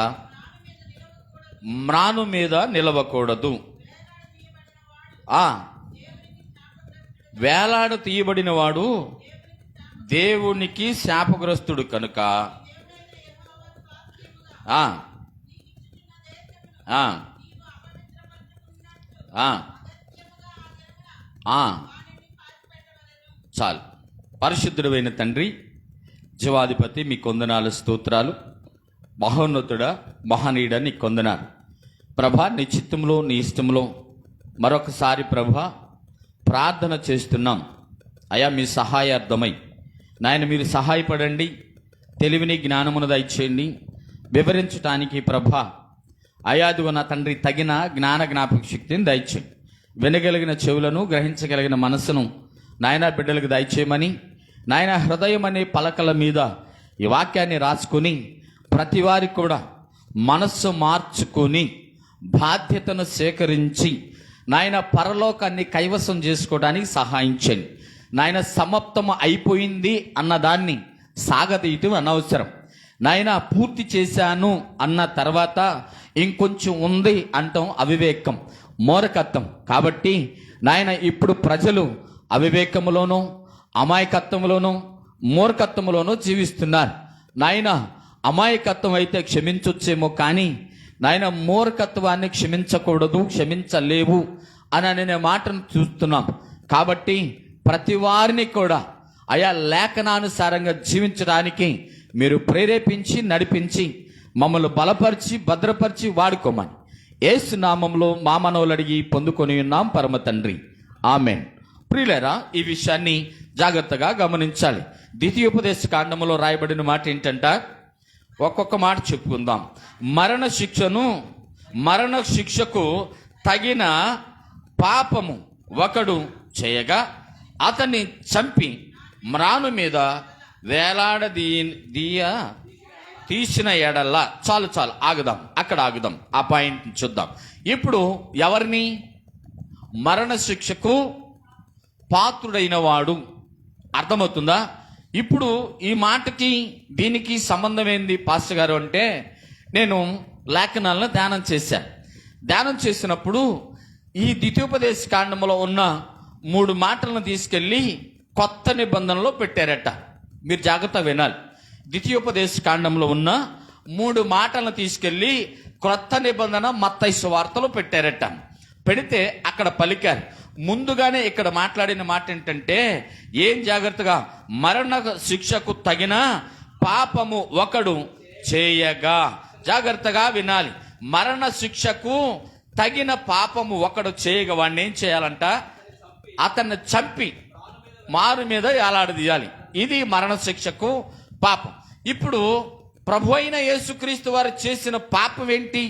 [SPEAKER 1] మ్రాను మీద నిలవకూడదు. వేలాడ తీయబడిన వాడు దేవునికి శాపగ్రస్తుడు కనుక చాలు. పరిశుద్ధుడైన తండ్రి, జీవాధిపతి, మీ కొందనాలు, స్తోత్రాలు. మహోన్నతుడా, మహనీయుడా, నీ కొందనాలు ప్రభా. నీ చిత్తంలో, నీ ఇష్టంలో మరొకసారి ప్రభా ప్రార్థన చేస్తున్నాం. అయా, మీ సహాయార్థమై నాయన మీరు సహాయపడండి. తెలివిని, జ్ఞానమును దయచేయండి వివరించటానికి ప్రభా. అయాదిగో నా తండ్రి, తగిన జ్ఞాపక శక్తిని దయచేయండి. వినగలిగిన చెవులను, గ్రహించగలిగిన మనసును నాయన బిడ్డలకు దయచేయమని, నాయన హృదయం అనే పలకల మీద ఈ వాక్యాన్ని రాసుకొని ప్రతి వారికి కూడా మనస్సు మార్చుకొని బాధ్యతను సేకరించి నాయన పరలోకాన్ని కైవసం చేసుకోవడానికి సహాయం చేయండి. నాయన సమాప్తం అయిపోయింది అన్నదాన్ని సాగతీయటం అనవసరం. నాయన పూర్తి చేశాను అన్న తర్వాత ఇంకొంచెం ఉంది అంటాం అవివేకం, మూర్ఖత్వం. కాబట్టి నాయన ఇప్పుడు ప్రజలు అవివేకములోనూ, అమాయకత్వంలోనూ, మూర్ఖత్వంలోనూ జీవిస్తున్నారు. నాయన అమాయకత్వం అయితే క్షమించొచ్చేమో, కానీ నాయన మూర్ఖత్వాన్ని క్షమించకూడదు, క్షమించలేవు అని అనే మాటను చూస్తున్నాం. కాబట్టి ప్రతి వారిని కూడా అయా లేఖనానుసారంగా జీవించడానికి మీరు ప్రేరేపించి, నడిపించి, మమ్మల్ని బలపరిచి, భద్రపరిచి వాడుకోమని యేసు నామంలో మా మనవులు అడిగి పొందుకొని ఉన్నాం పరమ తండ్రి, ఆమేన్. ప్రియులారా, ఈ విషయాన్ని జాగ్రత్తగా గమనించాలి. ద్వితీయోపదేశ కాండములో రాయబడిన మాట ఏంటంట, ఒక్కొక్క మాట చెప్పుకుందాం. మరణ శిక్షకు తగిన పాపము ఒకడు చేయగా అతన్ని చంపి మ్రాను మీద తీసిన ఎడల్లా. చాలు ఆగుదాం, అక్కడ ఆగుదాం. ఆ పాయింట్ చూద్దాం. ఇప్పుడు ఎవరిని? మరణ శిక్షకు పాత్రుడైన వాడు. అర్థమవుతుందా? ఇప్పుడు ఈ మాటకి దీనికి సంబంధం ఏంది పాస్టర్ గారు అంటే, నేను లేఖనాలను ధ్యానం చేసినప్పుడు ఈ ద్వితీయోపదేశ కాండంలో ఉన్న 3 మాటలను తీసుకెళ్ళి కొత్త నిబంధనలో పెట్టారట. మీరు జాగ్రత్తగా వినాలి. ద్వితీయోపదేశ కాండంలో ఉన్న 3 మాటలను తీసుకెళ్ళి క్రొత్త నిబంధన మత్తయి సువార్తలో పెట్టారట. పెడితే అక్కడ పలికారు. ముందుగానే ఇక్కడ మాట్లాడిన మాట ఏంటంటే, ఏం జాగ్రత్తగా, మరణ శిక్షకు తగిన పాపము ఒకడు చేయగా. జాగ్రత్తగా వినాలి. మరణ శిక్షకు తగిన పాపము ఒకడు చేయగా వాడిని ఏం చేయాలంట? అతన్ని చంపి మారు మీద ఏలాడదీయాలి. ఇది మరణ శిక్షకు పాపం. ఇప్పుడు ప్రభు అయిన యేసుక్రీస్తు వారు చేసిన పాపం ఏంటి?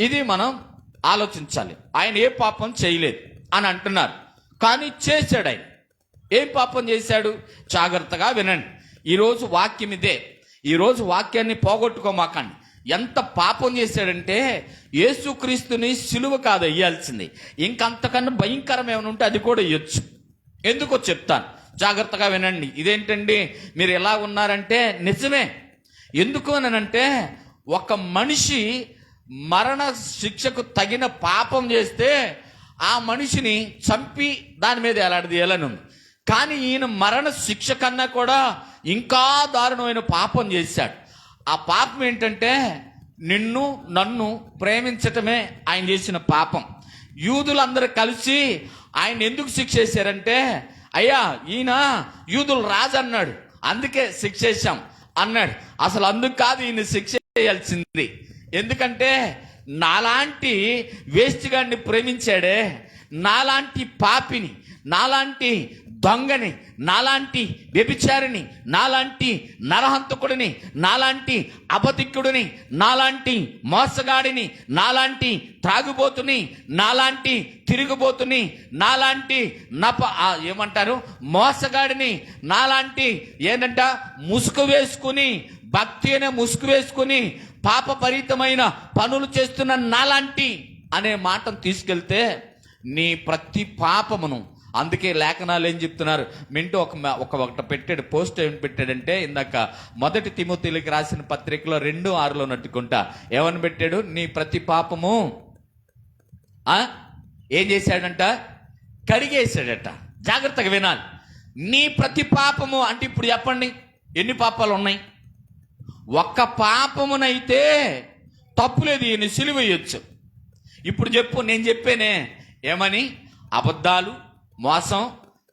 [SPEAKER 1] ఇది మనం ఆలోచించాలి. ఆయన ఏ పాపం చేయలేదు అని అంటున్నారు, కానీ చేశాడు. ఆయన ఏం పాపం చేశాడు? జాగ్రత్తగా వినండి. ఈరోజు వాక్యం ఇదే. ఈరోజు వాక్యాన్ని పోగొట్టుకోమాకండి. ఎంత పాపం చేశాడంటే, యేసుక్రీస్తుని సిలువ కాదు వేయాల్సింది, ఇంకంతకన్నా భయంకరం ఏమైనా ఉంటే అది కూడా వేయొచ్చు. ఎందుకో చెప్తాను, జాగ్రత్తగా వినండి. ఇదేంటండి మీరు ఎలా ఉన్నారంటే, నిజమే. ఎందుకు అనంటే, ఒక మనిషి మరణ శిక్షకు తగిన పాపం చేస్తే ఆ మనిషిని చంపి దాని మీద ఎలాడదీయాలని ఉంది. కానీ ఈయన మరణ శిక్ష కన్నా కూడా ఇంకా దారుణమైన పాపం చేశాడు. ఆ పాపం ఏంటంటే, నన్ను ప్రేమించటమే ఆయన చేసిన పాపం. యూదులందరూ కలిసి ఆయన ఎందుకు శిక్ష చేశారంటే, అయ్యా ఈయన యూదులు రాజు అన్నాడు, అందుకే శిక్ష చేశాం అన్నాడు. అసలు అందుకు కాదు ఈయన శిక్ష చేయాల్సింది. ఎందుకంటే నాలాంటి వేస్ట్ గాడిని ప్రేమించాడే, నాలాంటి పాపిని, నాలాంటి దొంగని, నాలాంటి వ్యభిచారిని, నాలాంటి నరహంతకుడిని, నాలాంటి అబద్ధికుడిని, నాలాంటి మోసగాడిని, నాలాంటి త్రాగుబోతుని, నాలాంటి తిరుగుబోతుని, నాలాంటి ఏమంటారు మోసగాడిని, నాలాంటి ఏంటంట ముసుగు వేసుకుని, భక్తి అనే ముసుగు వేసుకుని పాపపరీతమైన పనులు చేస్తున్న నాలాంటి అనే మాటను తీసుకెళ్తే నీ ప్రతి పాపమును, అందుకే లేఖనాలు ఏం చెప్తున్నారు, మింటూ ఒకటి పెట్టాడు, పోస్ట్ ఏం పెట్టాడంటే, ఇందాక 1 తిమోతికి రాసిన పత్రికలో 2:6లో నట్టుకుంటా ఏమని పెట్టాడు, నీ ప్రతి పాపము ఏం చేశాడంట, కడిగేశాడట. జాగ్రత్తగా వినాలి. నీ ప్రతి పాపము అంటే ఇప్పుడు చెప్పండి ఎన్ని పాపాలు ఉన్నాయి? ఒక్క పాపమునైతే తప్పులేదు, ఈయన సిలువేయొచ్చు. ఇప్పుడు చెప్పు, నేను చెప్పేనే ఏమని, అబద్ధాలు, మోసం,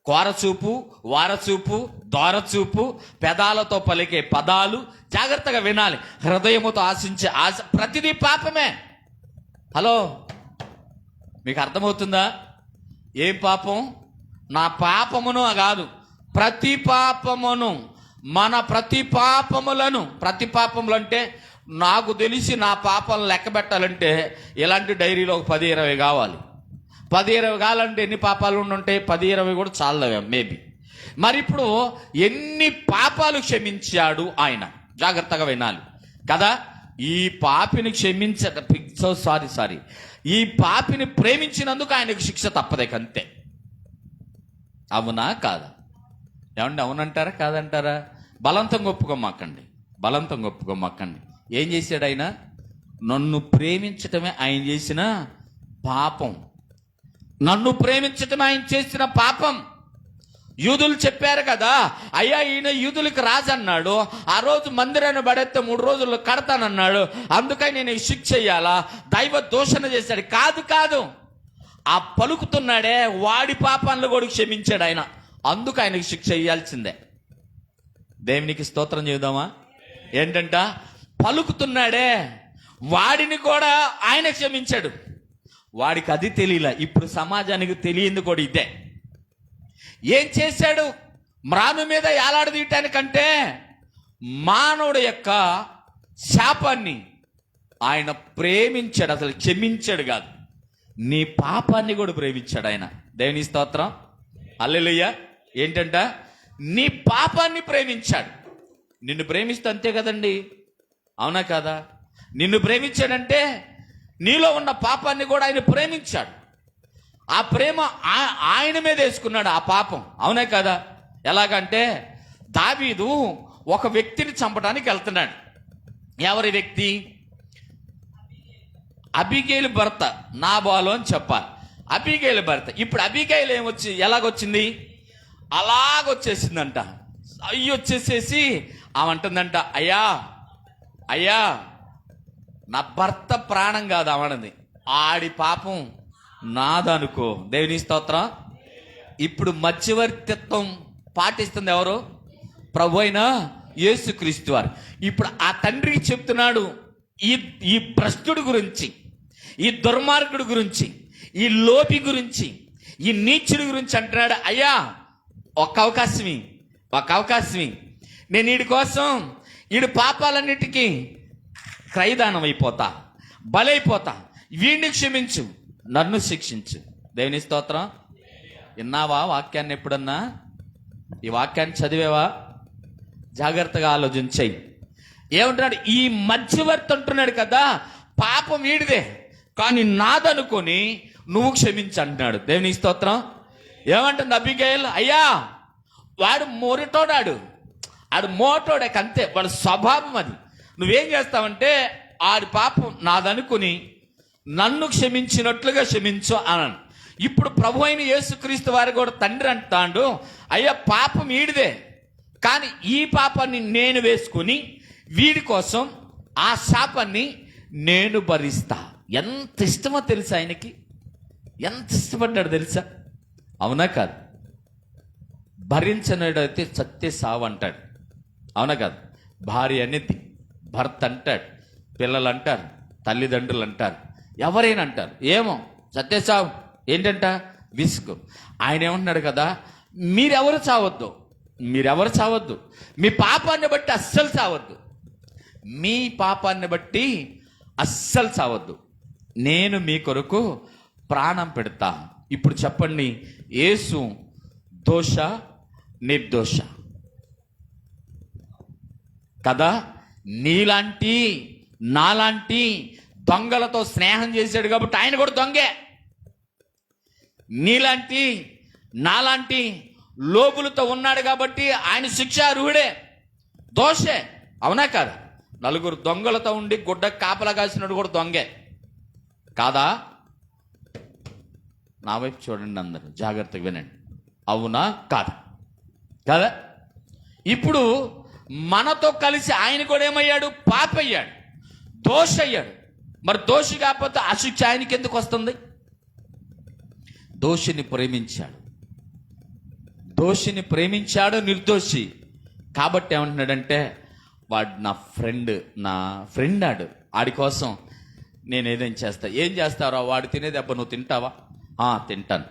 [SPEAKER 1] కోరచూపు, వారచూపు, దోరచూపు, పెదాలతో పలికే పదాలు, జాగ్రత్తగా వినాలి, హృదయముతో ఆశించే ఆశ, ప్రతిదీ పాపమే. హలో, మీకు అర్థమవుతుందా? ఏం పాపం? నా పాపమును కాదు, ప్రతి పాపమును, మన ప్రతి పాపములను, ప్రతి పాపములు అంటే నాకు తెలిసి నా పాపాలను లెక్క పెట్టాలంటే ఇలాంటి డైరీలో ఒక 10-20 కావాలి. 10-20 కావాలంటే ఎన్ని పాపాలు ఉండుంటాయి? 10-20 కూడా చాలవే మేబీ. మరి ఇప్పుడు ఎన్ని పాపాలు క్షమించాడు ఆయన? జాగ్రత్తగా వినాలి కదా. ఈ పాపిని సారీ ఈ పాపిని ప్రేమించినందుకు ఆయనకు శిక్ష తప్పదే, అంతే. అవునా కాదా? ఏమండి, అవునంటారా కాదంటారా? బలవంతంగా ఒప్పుకోమాకండి, బలవంతంగా ఒప్పుకోమాకండి. ఏం చేశాడు ఆయన? నన్ను ప్రేమించటమే ఆయన చేసిన పాపం. నన్ను ప్రేమించటమే ఆయన చేసిన పాపం. యూదులు చెప్పారు కదా, అయ్యా ఈయన యూదులకి రాజు అన్నాడు, ఆ రోజు మందిరాన్ని పడేస్తే 3 రోజుల్లో కడతానన్నాడు, అందుకని నేను శిక్ష చెయ్యాలా? దైవ దూషణ చేశాడు. కాదు, ఆ పలుకుతున్నాడే వాడి పాపాలను కూడా క్షమించాడు ఆయన, అందుకు ఆయనకు శిక్ష ఇయ్యాల్సిందే. దేవునికి స్తోత్రం చేద్దామా? ఏంటంట, పలుకుతున్నాడే వాడిని కూడా ఆయన క్షమించాడు. వాడికి అది తెలియలే, ఇప్పుడు సమాజానికి తెలియంది కూడా ఇదే. ఏం చేశాడు? మ్రాను మీద ఏలాడదీయటానికంటే మానవుడు యొక్క శాపాన్ని ఆయన ప్రేమించాడు, అసలు క్షమించాడు కాదు, నీ పాపాన్ని కూడా ప్రేమించాడు ఆయన. దేవుని స్తోత్రం, హల్లెలూయా. ఏంటంట, నీ పాపాన్ని ప్రేమించాడు. నిన్ను ప్రేమిస్తే అంతే కదండి, అవునా కదా? నిన్ను ప్రేమించాడంటే నీలో ఉన్న పాపాన్ని కూడా ఆయన ప్రేమించాడు. ఆ ప్రేమ ఆయన మీద వేసుకున్నాడు ఆ పాపం, అవునే కదా? ఎలాగంటే దావీదు ఒక వ్యక్తిని చంపడానికి వెళ్తున్నాడు. ఎవరి వ్యక్తి? అబీగైలు భర్త నాబాలు అని చెప్పాలి. అబీగైలు భర్త. ఇప్పుడు అబీగైలు ఎలాగొచ్చింది? అలాగొచ్చేసిందంట. వచ్చేసేసి ఆమంటుందంట, అయ్యా నా భర్త ప్రాణం కాదు అవనది, ఆడి పాపం నాదనుకో. దేవుని స్తోత్రం. ఇప్పుడు మధ్యవర్తిత్వం పాటిస్తుంది ఎవరు? ప్రభు అయిన యేసుక్రీస్తు వారు. ఇప్పుడు ఆ తండ్రికి చెప్తున్నాడు ఈ భ్రష్టుడి గురించి, ఈ దుర్మార్గుడి గురించి, ఈ లోపి గురించి, ఈ నీచుడి గురించి అంటున్నాడు, అయ్యా ఒక అవకాశం నేను వీడి కోసం, వీడి పాపాలన్నిటికీ క్రయదానం అయిపోతా, బలైపోతా, వీడిని క్షమించు, నన్ను శిక్షించు. దేవుని స్తోత్రం. విన్నావా వాక్యాన్ని? ఎప్పుడన్నా ఈ వాక్యాన్ని చదివేవా? జాగ్రత్తగా ఆలోచించాయి. ఏమంటున్నాడు? ఈ మధ్యవర్తి అంటున్నాడు కదా, పాపం వీడిదే కానీ నాదనుకొని నువ్వు క్షమించు అంటున్నాడు. దేవుని స్తోత్రం. ఏమంటుంది అబీగైల్? అయ్యా వాడు మొరటోడాడు, ఆడు మోటోడే, అంతే, వాడు స్వభావం అది. నువ్వేం చేస్తావంటే ఆడి పాపం నాదనుకుని నన్ను క్షమించినట్లుగా క్షమించు అన్నాను. ఇప్పుడు ప్రభు అయిన యేసుక్రీస్తు వారు కూడా తండ్రి అంటాడు, అయ్యా పాపం వీడిదే కానీ ఈ పాపాన్ని నేను వేసుకుని వీడి కోసం ఆ శాపాన్ని నేను భరిస్తా. ఎంత ఇష్టమో తెలుసు ఆయనకి. ఎంత ఇష్టపడ్డాడు తెలుసా? అవునా కాదు? భరించనైతే చత్తే సావు అంటాడు, అవునా కాదు? భార్య అనేది భర్త అంటాడు, పిల్లలు అంటారు, తల్లిదండ్రులు అంటారు, ఎవరైనా అంటారు. ఏమో చత్తే సావు ఏంటంట? విసుగు. ఆయన ఏమంటున్నాడు కదా, మీరెవరు చావద్దు, మీరెవరు చావద్దు, మీ పాపాన్ని బట్టి అస్సలు చావద్దు, మీ పాపాన్ని బట్టి అస్సలు చావద్దు, నేను మీ కొరకు ప్రాణం పెడతా. ఇప్పుడు చెప్పండి, యేసు దోష నిర్దోష కదా? నీలాంటి నాలాంటి దొంగలతో స్నేహం చేశాడు కాబట్టి ఆయన కూడా దొంగే. నీలాంటి నాలాంటి లోబులతో ఉన్నాడు కాబట్టి ఆయన శిక్షార్హుడే, దోషే, అవునా కాదా? నలుగురు దొంగలతో ఉండి గుడ్డ కాపలా కాసినట్టు కూడా దొంగే కాదా? నా వైపు చూడండి, అందరు జాగ్రత్తగా వినండి, అవునా కాదా? కదా? ఇప్పుడు మనతో కలిసి ఆయన కూడా ఏమయ్యాడు? పాపి అయ్యాడు, దోష అయ్యాడు. మరి దోషి కాకపోతే ఆ శిక్ష ఆయనకి ఎందుకు వస్తుంది? దోషిని ప్రేమించాడు, దోషిని ప్రేమించాడు నిర్దోషి కాబట్టి ఏమంటున్నాడంటే, వాడు నా ఫ్రెండ్ ఆడు, ఆడి కోసం నేను ఏదైనా చేస్తా. ఏం చేస్తావరా? వాడు తినేది అబ్బా నువ్వు తింటావా? తింటాను.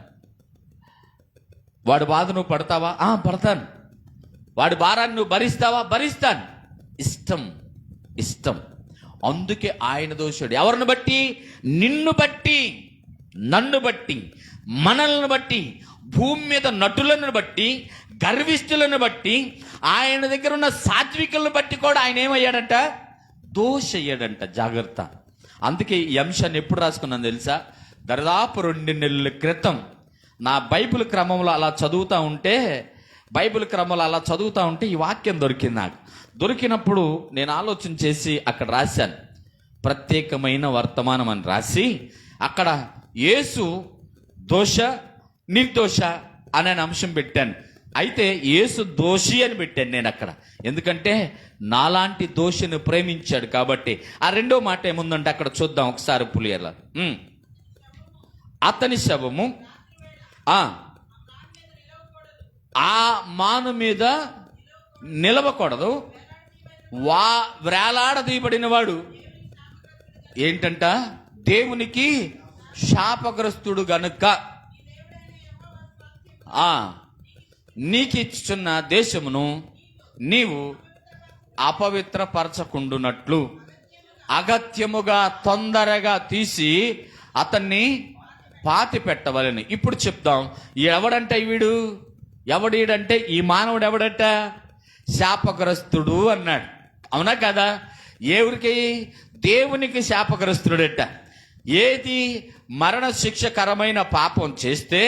[SPEAKER 1] వాడు బాధ నువ్వు పడతావా? పడతాను. వాడి భారాన్ని నువ్వు భరిస్తావా? భరిస్తాను. ఇష్టం ఇష్టం. అందుకే ఆయన దోషుడు. ఎవరిని బట్టి? నిన్ను బట్టి, నన్ను బట్టి, మనల్ని బట్టి, భూమి మీద నటులను బట్టి, గర్విష్ఠులను బట్టి, ఆయన దగ్గర ఉన్న సాత్వికులను బట్టి కూడా ఆయన ఏమయ్యాడంట? దోష అయ్యాడంట. జాగ్రత్త. అందుకే ఈ అంశాన్ని ఎప్పుడు రాసుకున్నాను తెలుసా? దాదాపు 2 నెలల క్రితం నా బైబిల్ క్రమంలో అలా చదువుతూ ఉంటే ఈ వాక్యం దొరికింది నాకు. దొరికినప్పుడు నేను ఆలోచన చేసి అక్కడ రాశాను, ప్రత్యేకమైన వర్తమానం అని రాసి అక్కడ యేసు దోష నిర్దోష అనే అంశం పెట్టాను. అయితే యేసు దోషి అని పెట్టాను నేను అక్కడ, ఎందుకంటే నాలాంటి దోషిని ప్రేమించాడు కాబట్టి. ఆ రెండో మాట ఏముందంటే అక్కడ చూద్దాం ఒకసారి పులియర్లా. అతని శవము ఆ మాను మీద నిలవకూడదు, వేలాడదీయబడిన వాడు ఏంటంట? దేవునికి శాపగ్రస్తుడు గనుక నీకిచ్చుచున్న దేశమును నీవు అపవిత్రపరచకుండునట్లు అగత్యముగా తొందరగా తీసి అతన్ని పాతి పెట్టవలని. ఇప్పుడు చెప్దాం, ఎవడంటే ఎవడీడంటే ఈ మానవుడు ఎవడట? శాపగ్రస్తుడు అన్నాడు, అవునా కదా? ఎవరికి? దేవునికి శాపగ్రస్తుడట. ఏది? మరణ శిక్షకరమైన పాపం చేస్తే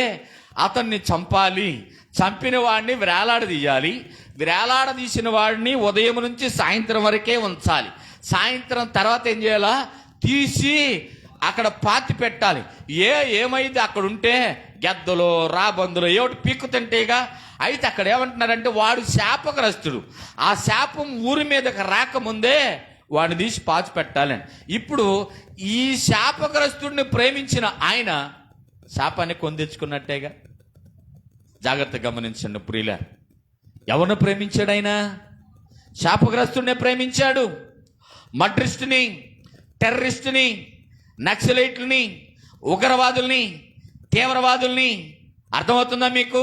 [SPEAKER 1] అతన్ని చంపాలి, చంపిన వాడిని వేలాడదీయాలి, వేలాడదీసిన వాడిని ఉదయం నుంచి సాయంత్రం వరకే ఉంచాలి, సాయంత్రం తర్వాత ఏం చేయాలా? తీసి అక్కడ పాతి పెట్టాలి. ఏమైంది అక్కడ ఉంటే? గెద్దలో రాబందులో ఏమిటి పీక్కు తింటేగా. అయితే అక్కడ ఏమంటున్నారంటే వాడు శాపగ్రస్తుడు, ఆ శాపం ఊరి మీదకి రాకముందే వాడిని తీసి పాతి పెట్టాలని. ఇప్పుడు ఈ శాపగ్రస్తుడిని ప్రేమించిన ఆయన శాపాన్ని కొందించుకున్నట్టేగా. జాగ్రత్త గమనించండి ప్రియుల, ఎవరిని ప్రేమించాడు ఆయన? శాపగ్రస్తుడినే ప్రేమించాడు. మడ్రిస్టుని, టెర్రరిస్టుని, నక్సలైట్లని, ఉగ్రవాదుల్ని, తీవ్రవాదుల్ని, అర్థమవుతుందా మీకు?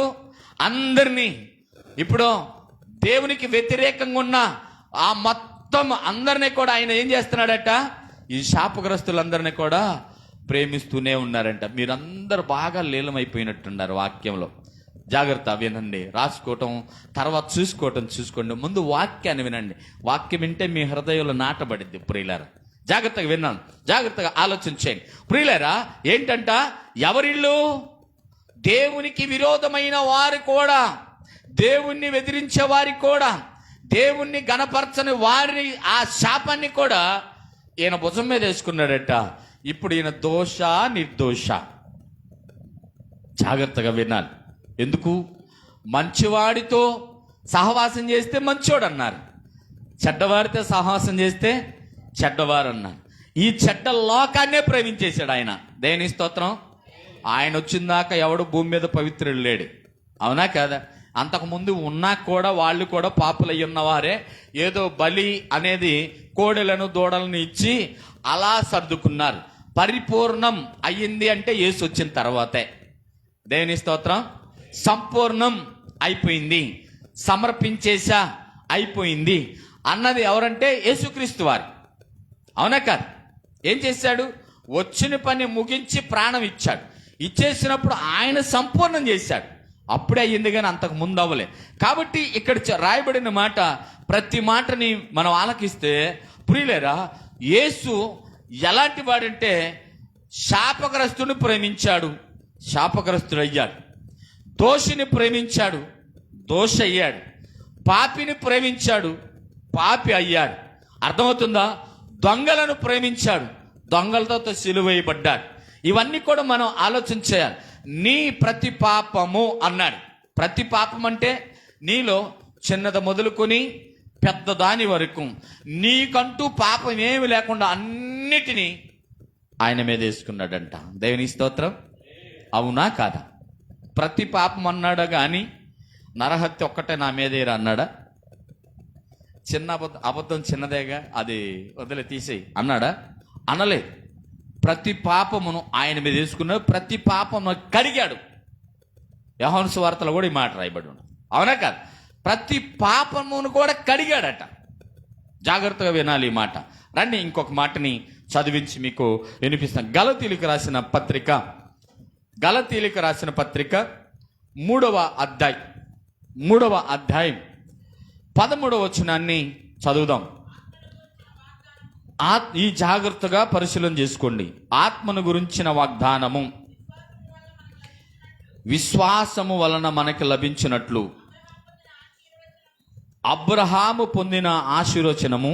[SPEAKER 1] అందరినీ, ఇప్పుడు దేవునికి వ్యతిరేకంగా ఉన్న ఆ మొత్తం అందరినీ కూడా ఆయన ఏం చేస్తున్నాడట? ఈ శాపగ్రస్తులందరినీ కూడా ప్రేమిస్తూనే ఉన్నారంట. మీరందరూ బాగా లీలమైపోయినట్టున్నారు వాక్యంలో. జాగ్రత్త, వినండి, రాసుకోవటం తర్వాత చూసుకోండి. ముందు వాక్యాన్ని వినండి. వాక్యం వింటే మీ హృదయంలో నాటబడింది ప్రియులారా. జాగ్రత్తగా విన్నాను, జాగ్రత్తగా ఆలోచన చేయండి ప్రియులారా. ఏంటంట? ఎవరిళ్ళు? దేవునికి విరోధమైన వారు కూడా, దేవుణ్ణి వెదిరించే వారికి కూడా, దేవుణ్ణి గణపరచని వారిని, ఆ శాపాన్ని కూడా ఈయన భుజం మీద వేసుకున్నాడట. ఇప్పుడు ఈయన దోష నిర్దోష? జాగ్రత్తగా వినాలి. ఎందుకు? మంచివాడితో సహవాసం చేస్తే మంచోడు అన్నారు, చెడ్డవారితో సహవాసం చేస్తే చెడ్డవారు అన్నారు. ఈ చెడ్డ లోకాన్నే ప్రేమించేశాడు ఆయన. దేవుని స్తోత్రం. ఆయన వచ్చిందాక ఎవడు భూమి మీద పవిత్రుడు లేడు, అవునా కదా? అంతకుముందు ఉన్నా కూడా వాళ్ళు కూడా పాపులయ్యి ఉన్నవారే. ఏదో బలి అనేది కోడెలను దూడలను ఇచ్చి అలా సర్దుకున్నారు. పరిపూర్ణం అయ్యింది అంటే యేసు వచ్చిన తర్వాతే. దేవుని స్తోత్రం. సంపూర్ణం అయిపోయింది, సమర్పించేశా అయిపోయింది అన్నది ఎవరంటే యేసుక్రీస్తు వారు, అవునా కాదు? ఏం చేశాడు? వచ్చిన పని ముగించి ప్రాణం ఇచ్చాడు. ఇచ్చేసినప్పుడు ఆయన సంపూర్ణం చేశాడు, అప్పుడే అయ్యింది, కానీ అంతకు ముందు అవ్వలేదు. కాబట్టి ఇక్కడ రాయబడిన మాట, ప్రతి మాటని మనం ఆలకిస్తే ప్రియులారా, యేసు ఎలాంటి వాడంటే శాపగ్రస్తుని ప్రేమించాడు, శాపగ్రస్తుడు అయ్యాడు. దోషిని ప్రేమించాడు, దోషి అయ్యాడు. పాపిని ప్రేమించాడు, పాపి అయ్యాడు. అర్థమవుతుందా? దొంగలను ప్రేమించాడు, దొంగలతో సిలువేయబడ్డాడు. ఇవన్నీ కూడా మనం ఆలోచన చేయాలి. నీ ప్రతి పాపము అన్నాడు. ప్రతి పాపం అంటే నీలో చిన్నది మొదలుకొని పెద్దదాని వరకు నీకంటూ పాపం ఏమి లేకుండా అన్నిటినీ ఆయన మీద వేసుకున్నాడంట. దేవుని స్తోత్రం. అవునా కాదా? ప్రతి పాపం అన్నాడా కానీ నరహత్య ఒక్కటే నా మీదేరా అన్నాడా? చిన్న అబద్ధం చిన్నదేగా, అది వదిలే తీసేయి అన్నాడా? అనలేదు. ప్రతి పాపమును ఆయన మీద వేసుకున్నాడు, ప్రతి పాపమును కడిగాడు. యోహాను సువార్తలో కూడా ఈ మాట రాయబడి ఉంది, అవునా కాదు? ప్రతి పాపమును కూడా కడిగాడట. జాగ్రత్తగా వినాలి ఈ మాట. రండి ఇంకొక మాటని చదివించి మీకు వినిపిస్తాను. గలతీయులకు రాసిన పత్రిక 3వ అధ్యాయం 13వ వచనాన్ని చదువుదాం. ఈ జాగ్రత్తగా పరిశీలన చేసుకోండి. ఆత్మను గురించిన వాగ్దానము విశ్వాసము వలన మనకి లభించినట్లు అబ్రహాము పొందిన ఆశీర్వచనము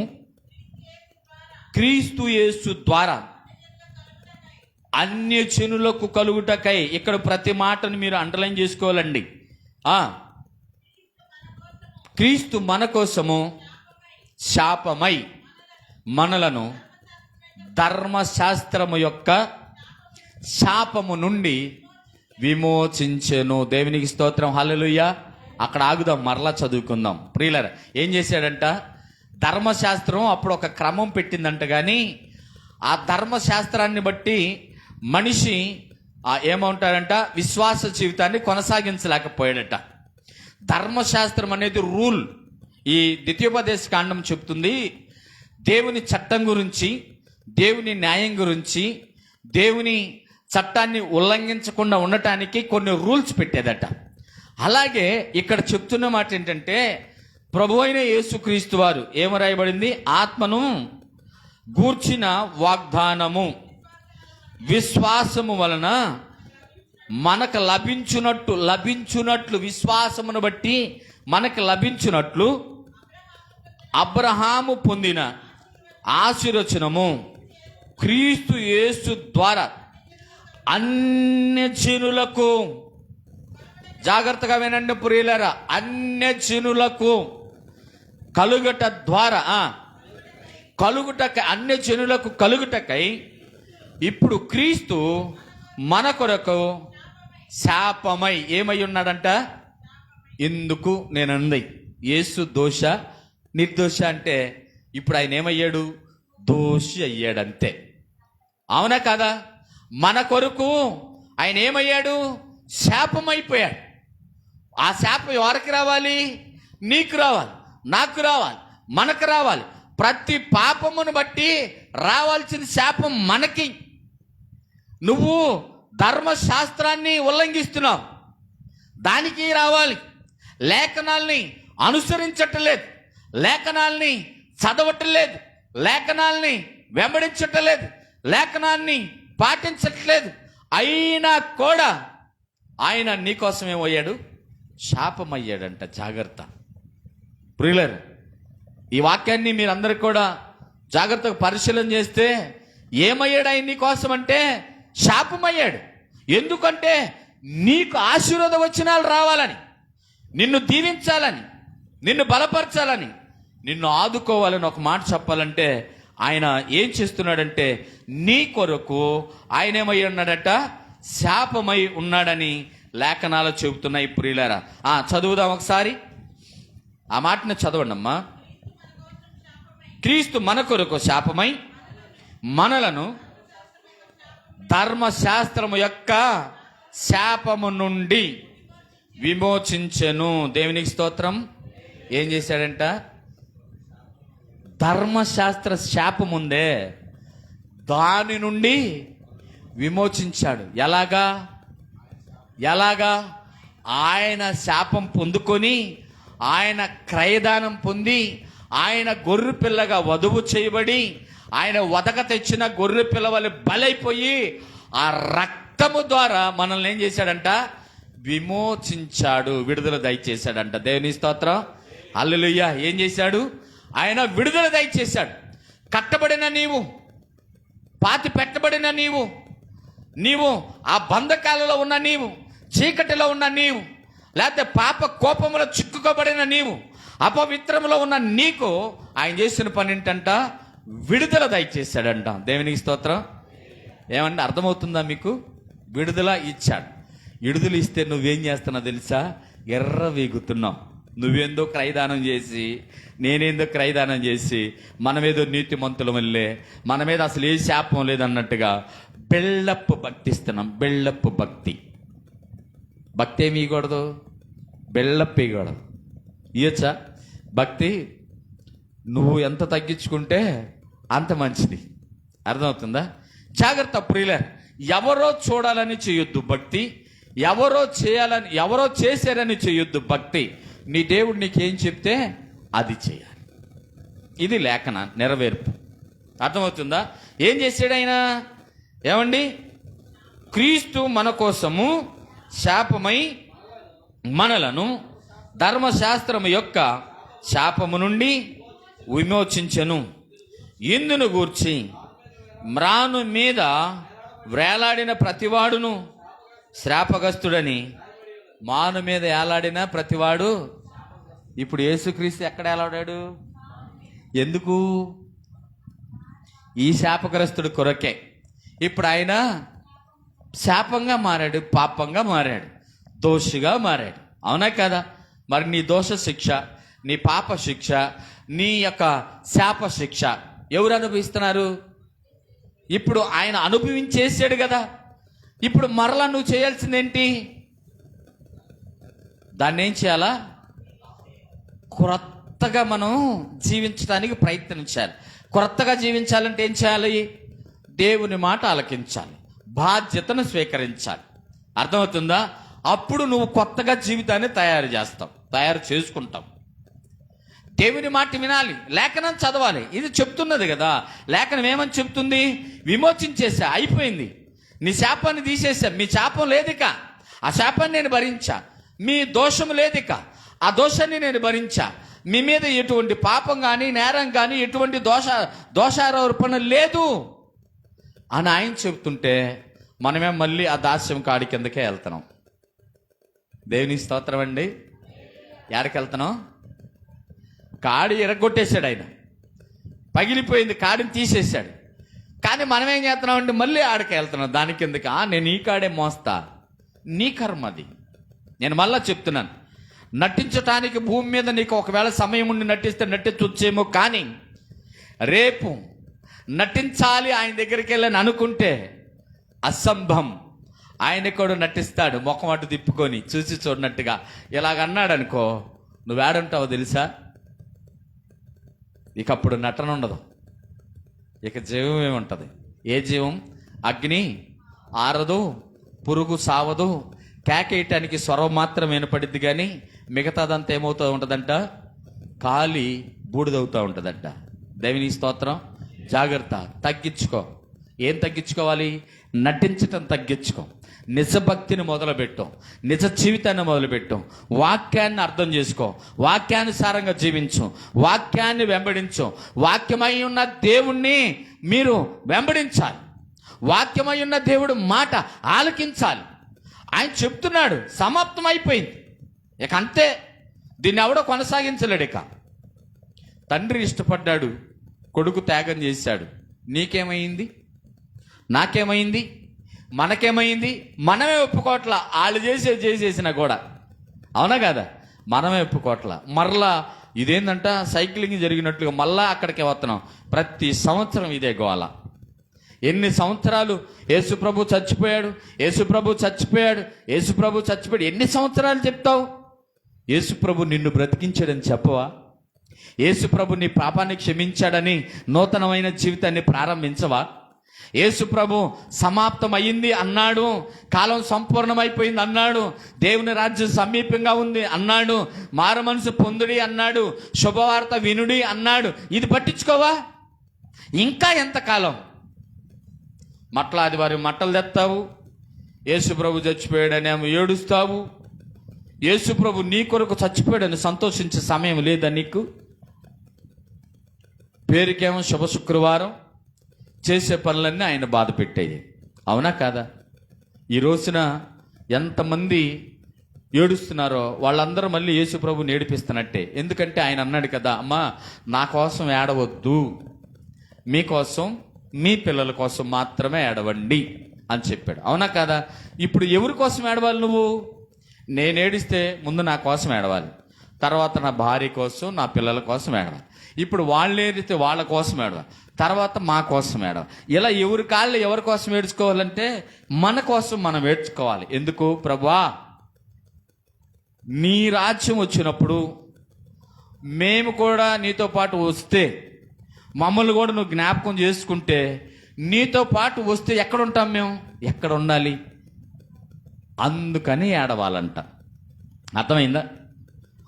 [SPEAKER 1] క్రీస్తు యేసు ద్వారా అన్యజనులకు కలుగుటకై. ఇక్కడ ప్రతి మాటను మీరు అండర్లైన్ చేసుకోవాలండి. క్రీస్తు మన కోసము శాపమై మనలను ధర్మశాస్త్రము యొక్క శాపము నుండి విమోచించెను. దేవునికి స్తోత్రం. హల్లెలూయా. అక్కడ ఆగుదాం, మరలా చదువుకుందాం. ప్రియులారా, ఏం చేశాడంట? ధర్మశాస్త్రం అప్పుడు ఒక క్రమం పెట్టిందంట, కానీ ఆ ధర్మశాస్త్రాన్ని బట్టి మనిషి ఏమంటాడంట, విశ్వాస జీవితాన్ని కొనసాగించలేకపోయాడట. ధర్మశాస్త్రం అనేది రూల్. ఈ ద్వితీయోపదేశ కాండం చెప్తుంది, దేవుని చట్టం గురించి, దేవుని న్యాయం గురించి, దేవుని చట్టాన్ని ఉల్లంఘించకుండా ఉండటానికి కొన్ని రూల్స్ పెట్టేదట. అలాగే ఇక్కడ చెప్తున్న మాట ఏంటంటే, ప్రభు అయిన యేసుక్రీస్తు వారు ఏమ రాయబడింది? ఆత్మను గూర్చిన వాగ్దానము విశ్వాసము వలన మనకు లభించునట్లు విశ్వాసమును బట్టి మనకు లభించినట్లు అబ్రహాము పొందిన ఆశీర్వచనము క్రీస్తు యేసు ద్వారా అన్యజనులకు, జాగ్రత్తగా వినండి ప్రియులారా, అన్యజనులకు కలుగుట ద్వారా అన్యజనులకు కలుగుటకై ఇప్పుడు క్రీస్తు మన కొరకు శాపమై ఏమై ఉన్నాడంట? ఎందుకు నేనంది యేసు దోష నిర్దోష అంటే ఇప్పుడు ఆయన ఏమయ్యాడు? దోషి అయ్యాడంతే, అవునా కదా? మన కొరకు ఆయన ఏమయ్యాడు? శాపమైపోయాడు. ఆ శాపం ఎవరికి రావాలి? నీకు రావాలి, నాకు రావాలి, మనకు రావాలి. ప్రతి పాపమును బట్టి రావాల్సిన శాపం మనకి. నువ్వు ధర్మశాస్త్రాన్ని ఉల్లంఘిస్తున్నావు, దానికి రావాలి. లేఖనాల్ని అనుసరించట్లేదు, లేఖనాల్ని చదవట్లేదు, లేఖనాల్ని వెంబడించట్లేదు, లేఖనాన్ని పాటించట్లేదు. అయినా కూడా ఆయన నీకోసం ఏమయ్యాడు? శాపమయ్యాడంట. జాగ్రత్త ప్రియులారా, ఈ వాక్యాన్ని మీరందరూ కూడా జాగ్రత్తగా పరిశీలన చేస్తే ఏమయ్యాడు ఆయన నీకోసం అంటే? శాపమయ్యాడు. ఎందుకంటే నీకు ఆశీర్వాద వచనాలు రావాలని, నిన్ను దీవించాలని, నిన్ను బలపరచాలని, నిన్ను ఆదుకోవాలని ఒక మాట చెప్పాలంటే ఆయన ఏం చేస్తున్నాడంటే నీ కొరకు ఆయన ఏమై ఉన్నాడట? శాపమై ఉన్నాడని లేఖనాలు చెబుతున్నాయి ప్రియులారా. చదువుదాం ఒకసారి ఆ మాటను చదవండి అమ్మా. క్రీస్తు మన కొరకు శాపమై మనలను ధర్మశాస్త్రము యొక్క శాపము నుండి విమోచించెను. దేవునికి స్తోత్రం. ఏం చేశాడంట? ధర్మశాస్త్ర శాపం ఉందే దాని నుండి విమోచించాడు. ఎలాగా? ఆయన శాపం పొందుకొని, ఆయన క్రయదానం పొంది, ఆయన గొర్రె పిల్లగా వధువు చేయబడి, ఆయన వదక తెచ్చిన గొర్రె పిల్ల వల్ల బలైపోయి ఆ రక్తము ద్వారా మనల్ని ఏం చేశాడంట? విమోచించాడు, విడుదల దయచేశాడంట. దేవుని స్తోత్రం. హల్లెలూయా. ఏం చేశాడు? ఆయన విడుదల దయచేశాడు. కట్టబడిన నీవు, పాతి పెట్టబడిన నీవు ఆ బంధకాలలో ఉన్న నీవు, చీకటిలో ఉన్న నీవు, లేకపోతే పాప కోపములో చిక్కుకోబడిన నీవు, అపవిత్రములో ఉన్న నీకు ఆయన చేసిన పని ఏంటంట? విడుదల దయచేశాడంట. దేవునికి స్తోత్రం. ఏమంటే అర్థమవుతుందా మీకు? విడుదల ఇచ్చాడు. విడుదల ఇస్తే నువ్వేం చేస్తున్నావు తెలుసా? ఎర్ర వేగుతున్నావు. నువ్వేందో క్రయదానం చేసి, నేనేందో క్రయదానం చేసి, మనమేదో నీతిమంతుల వల్లే, మన మీద అసలు ఏ శాపం లేదన్నట్టుగా బెల్లప్పు భక్తి ఇస్తున్నాం. బెల్లప్పు భక్తి ఏమి ఇవ్వకూడదు, బెల్లప్పు ఇవ్వకూడదు. ఇవ్వచ్చా భక్తి? నువ్వు ఎంత తగ్గించుకుంటే అంత మంచిది. అర్థమవుతుందా? జాగ్రత్త ప్రియులే. ఎవరో చూడాలని చేయొద్దు భక్తి, ఎవరో చేశారని చేయొద్దు భక్తి. నీ దేవుడు నీకేం చెప్తే అది చేయాలి. ఇది లేఖన నెరవేర్పు. అర్థమవుతుందా? ఏం చేశాడు ఆయన? ఏమండి? క్రీస్తు మన కోసము శాపమై మనలను ధర్మశాస్త్రము యొక్క శాపము నుండి విమోచించెను. ఇందును గూర్చి మ్రాను మీద వేలాడిన ప్రతివాడును శాపగ్రస్తుడని. మాను మీద ఏలాడిన ప్రతివాడు. ఇప్పుడు యేసుక్రీస్తు ఎక్కడ ఏలాడాడు? ఎందుకు? ఈ శాపగ్రస్తుడు కొరకే. ఇప్పుడు ఆయన శాపంగా మారాడు, పాపంగా మారాడు, దోషిగా మారాడు. అవునా కదా? మరి నీ దోష శిక్ష, నీ పాప శిక్ష, నీ యొక్క శాప శిక్ష ఎవరు అనుభవిస్తున్నారు? ఇప్పుడు ఆయన అనుభవించేసాడు కదా. ఇప్పుడు మరలా నువ్వు చేయాల్సిందేంటి? దాన్ని ఏం చేయాలా? క్రొత్తగా మనం జీవించడానికి ప్రయత్నించాలి. క్రొత్తగా జీవించాలంటే ఏం చేయాలి? దేవుని మాట ఆలకించాలి, బాధ్యతను స్వీకరించాలి. అర్థమవుతుందా? అప్పుడు నువ్వు కొత్తగా జీవితాన్ని తయారు చేసుకుంటావు. దేవుని మాట వినాలి, లేఖనం చదవాలి. ఇది చెప్తున్నది కదా. లేఖనం ఏమని చెప్తుంది? విమోచించేసా, అయిపోయింది. నీ శాపాన్ని తీసేసా, మీ శాపం లేదిక, ఆ శాపాన్ని నేను భరించా. మీ దోషం లేదిక, ఆ దోషాన్ని నేను భరించా. మీ మీద ఎటువంటి పాపం కానీ, నేరం కానీ, ఎటువంటి దోషారోపణ లేదు అని ఆయన చెప్తుంటే మనమే మళ్ళీ ఆ దాస్యం కాడి కిందకే వెళ్తున్నాం. దేవుని స్తోత్రం అండి. ఎక్కడికి వెళ్తున్నాం? కాడి ఎరగొట్టేశాడు ఆయన, పగిలిపోయింది, కాడిని తీసేశాడు. కానీ మనం ఏం చేస్తున్నాం అంటే మళ్ళీ ఆడికి వెళ్తున్నాం దాని కిందకి. నేను ఈ కాడే మోస్తా, నీ కర్మ అది. నేను మళ్ళా చెప్తున్నాను, నటించటానికి భూమి మీద నీకు ఒకవేళ సమయం ఉండి నటిస్తే నటించొచ్చేమో, కానీ రేపు నటించాలి ఆయన దగ్గరికి వెళ్ళని అనుకుంటే అసంభవం. ఆయన కూడా నటిస్తాడు, ముఖం అటు తిప్పుకొని చూసి చూడనట్టుగా. ఇలాగన్నాడు అనుకో, నువ్వేడుంటావో తెలుసా? ఇక అప్పుడు నటన ఉండదు, ఇక జీవం ఏముంటుంది? ఏ జీవం? అగ్ని ఆరదు, పురుగు సావదు, కేకేయటానికి స్వరం మాత్రం వినపడిద్ది, కానీ మిగతాదంతా ఏమవుతూ ఉంటుందంట? కాలి బూడిదవుతూ ఉంటుందంట. దేవుని స్తోత్రం. జాగ్రత్త, తగ్గించుకో. ఏం తగ్గించుకోవాలి? నటించటం తగ్గించుకో. నిజభక్తిని మొదలుపెట్టు, నిజ జీవితాన్ని మొదలుపెట్టు, వాక్యాన్ని అర్థం చేసుకో, వాక్యానుసారంగా జీవించు, వాక్యాన్ని వెంబడించు. వాక్యమై ఉన్న దేవుణ్ణి మీరు వెంబడించాలి, వాక్యమై ఉన్న దేవుడు మాట ఆలకించాలి. ఆయన చెప్తున్నాడు, సమాప్తం అయిపోయింది, ఇక అంతే, దీన్ని ఎవడో కొనసాగించలేడు. ఇక తండ్రి ఇష్టపడ్డాడు, కొడుకు త్యాగం చేశాడు. నీకేమైంది? నాకేమైంది? మనకేమైంది? మనమే ఒప్పుకోవట్లా, వాళ్ళు చేసేసినా కూడా. అవునా కదా? మనమే ఒప్పుకోవట్లా. మరలా ఇదేంటంట సైక్లింగ్ జరిగినట్లుగా మళ్ళా అక్కడికే వస్తున్నాం. ప్రతి సంవత్సరం ఇదే గోల. ఎన్ని సంవత్సరాలు యేసుప్రభు చచ్చిపోయాడు, యేసుప్రభు చచ్చిపోయాడు, యేసుప్రభు చచ్చిపోయాడు, ఎన్ని సంవత్సరాలు చెప్తావు? యేసుప్రభు నిన్ను బ్రతికించాడని చెప్పవా? యేసుప్రభు నీ పాపాన్ని క్షమించాడని నూతనమైన జీవితాన్ని ప్రారంభించవా? యేసుప్రభు సమాప్తం అయ్యింది అన్నాడు, కాలం సంపూర్ణమైపోయింది అన్నాడు, దేవుని రాజ్యం సమీపంగా ఉంది అన్నాడు, మారు మనసు పొందుడి అన్నాడు, శుభవార్త వినుడి అన్నాడు. ఇది పట్టించుకోవా? ఇంకా ఎంతకాలం? ఆదివారం మట్టలు తెస్తావు, యేసుప్రభు చచ్చిపోయాడని ఏమో ఏడుస్తావు. యేసుప్రభు నీ కొరకు చచ్చిపోయాడని సంతోషించే సమయం లేదా నీకు? పేరుకేమో శుభ శుక్రవారం, చేసే పనులన్నీ ఆయన బాధ పెట్టాయి. అవునా కాదా? ఈ రోజున ఎంతమంది ఏడుస్తున్నారో వాళ్ళందరూ మళ్ళీ యేసుప్రభుని ఏడిపిస్తున్నట్టే. ఎందుకంటే ఆయన అన్నాడు కదా, అమ్మా నా కోసం ఏడవద్దు, మీకోసం మీ పిల్లల కోసం మాత్రమే ఏడవండి అని చెప్పాడు. అవునా కాదా? ఇప్పుడు ఎవరి కోసం ఏడవాలి నువ్వు? నేను ఏడిస్తే ముందు నా కోసం ఏడవాలి, తర్వాత నా భార్య కోసం, నా పిల్లల కోసం ఏడవాలి. ఇప్పుడు వాళ్ళు ఏడిస్తే వాళ్ళ కోసం ఏడవాలి, తర్వాత మా కోసం ఏడవాలి. ఇలా ఎవరి కాళ్ళు ఎవరి కోసం ఏడ్చుకోవాలంటే మన కోసం మనం ఏడ్చుకోవాలి. ఎందుకు? ప్రభువా, నీ రాజ్యం వచ్చినప్పుడు మేము కూడా నీతో పాటు వస్తే, మమ్మల్ని కూడా నువ్వు జ్ఞాపకం చేసుకుంటే, నీతో పాటు వస్తే ఎక్కడ ఉంటాం మేము? ఎక్కడ ఉండాలి? అందుకని ఏడవాలంట. అర్థమైందా?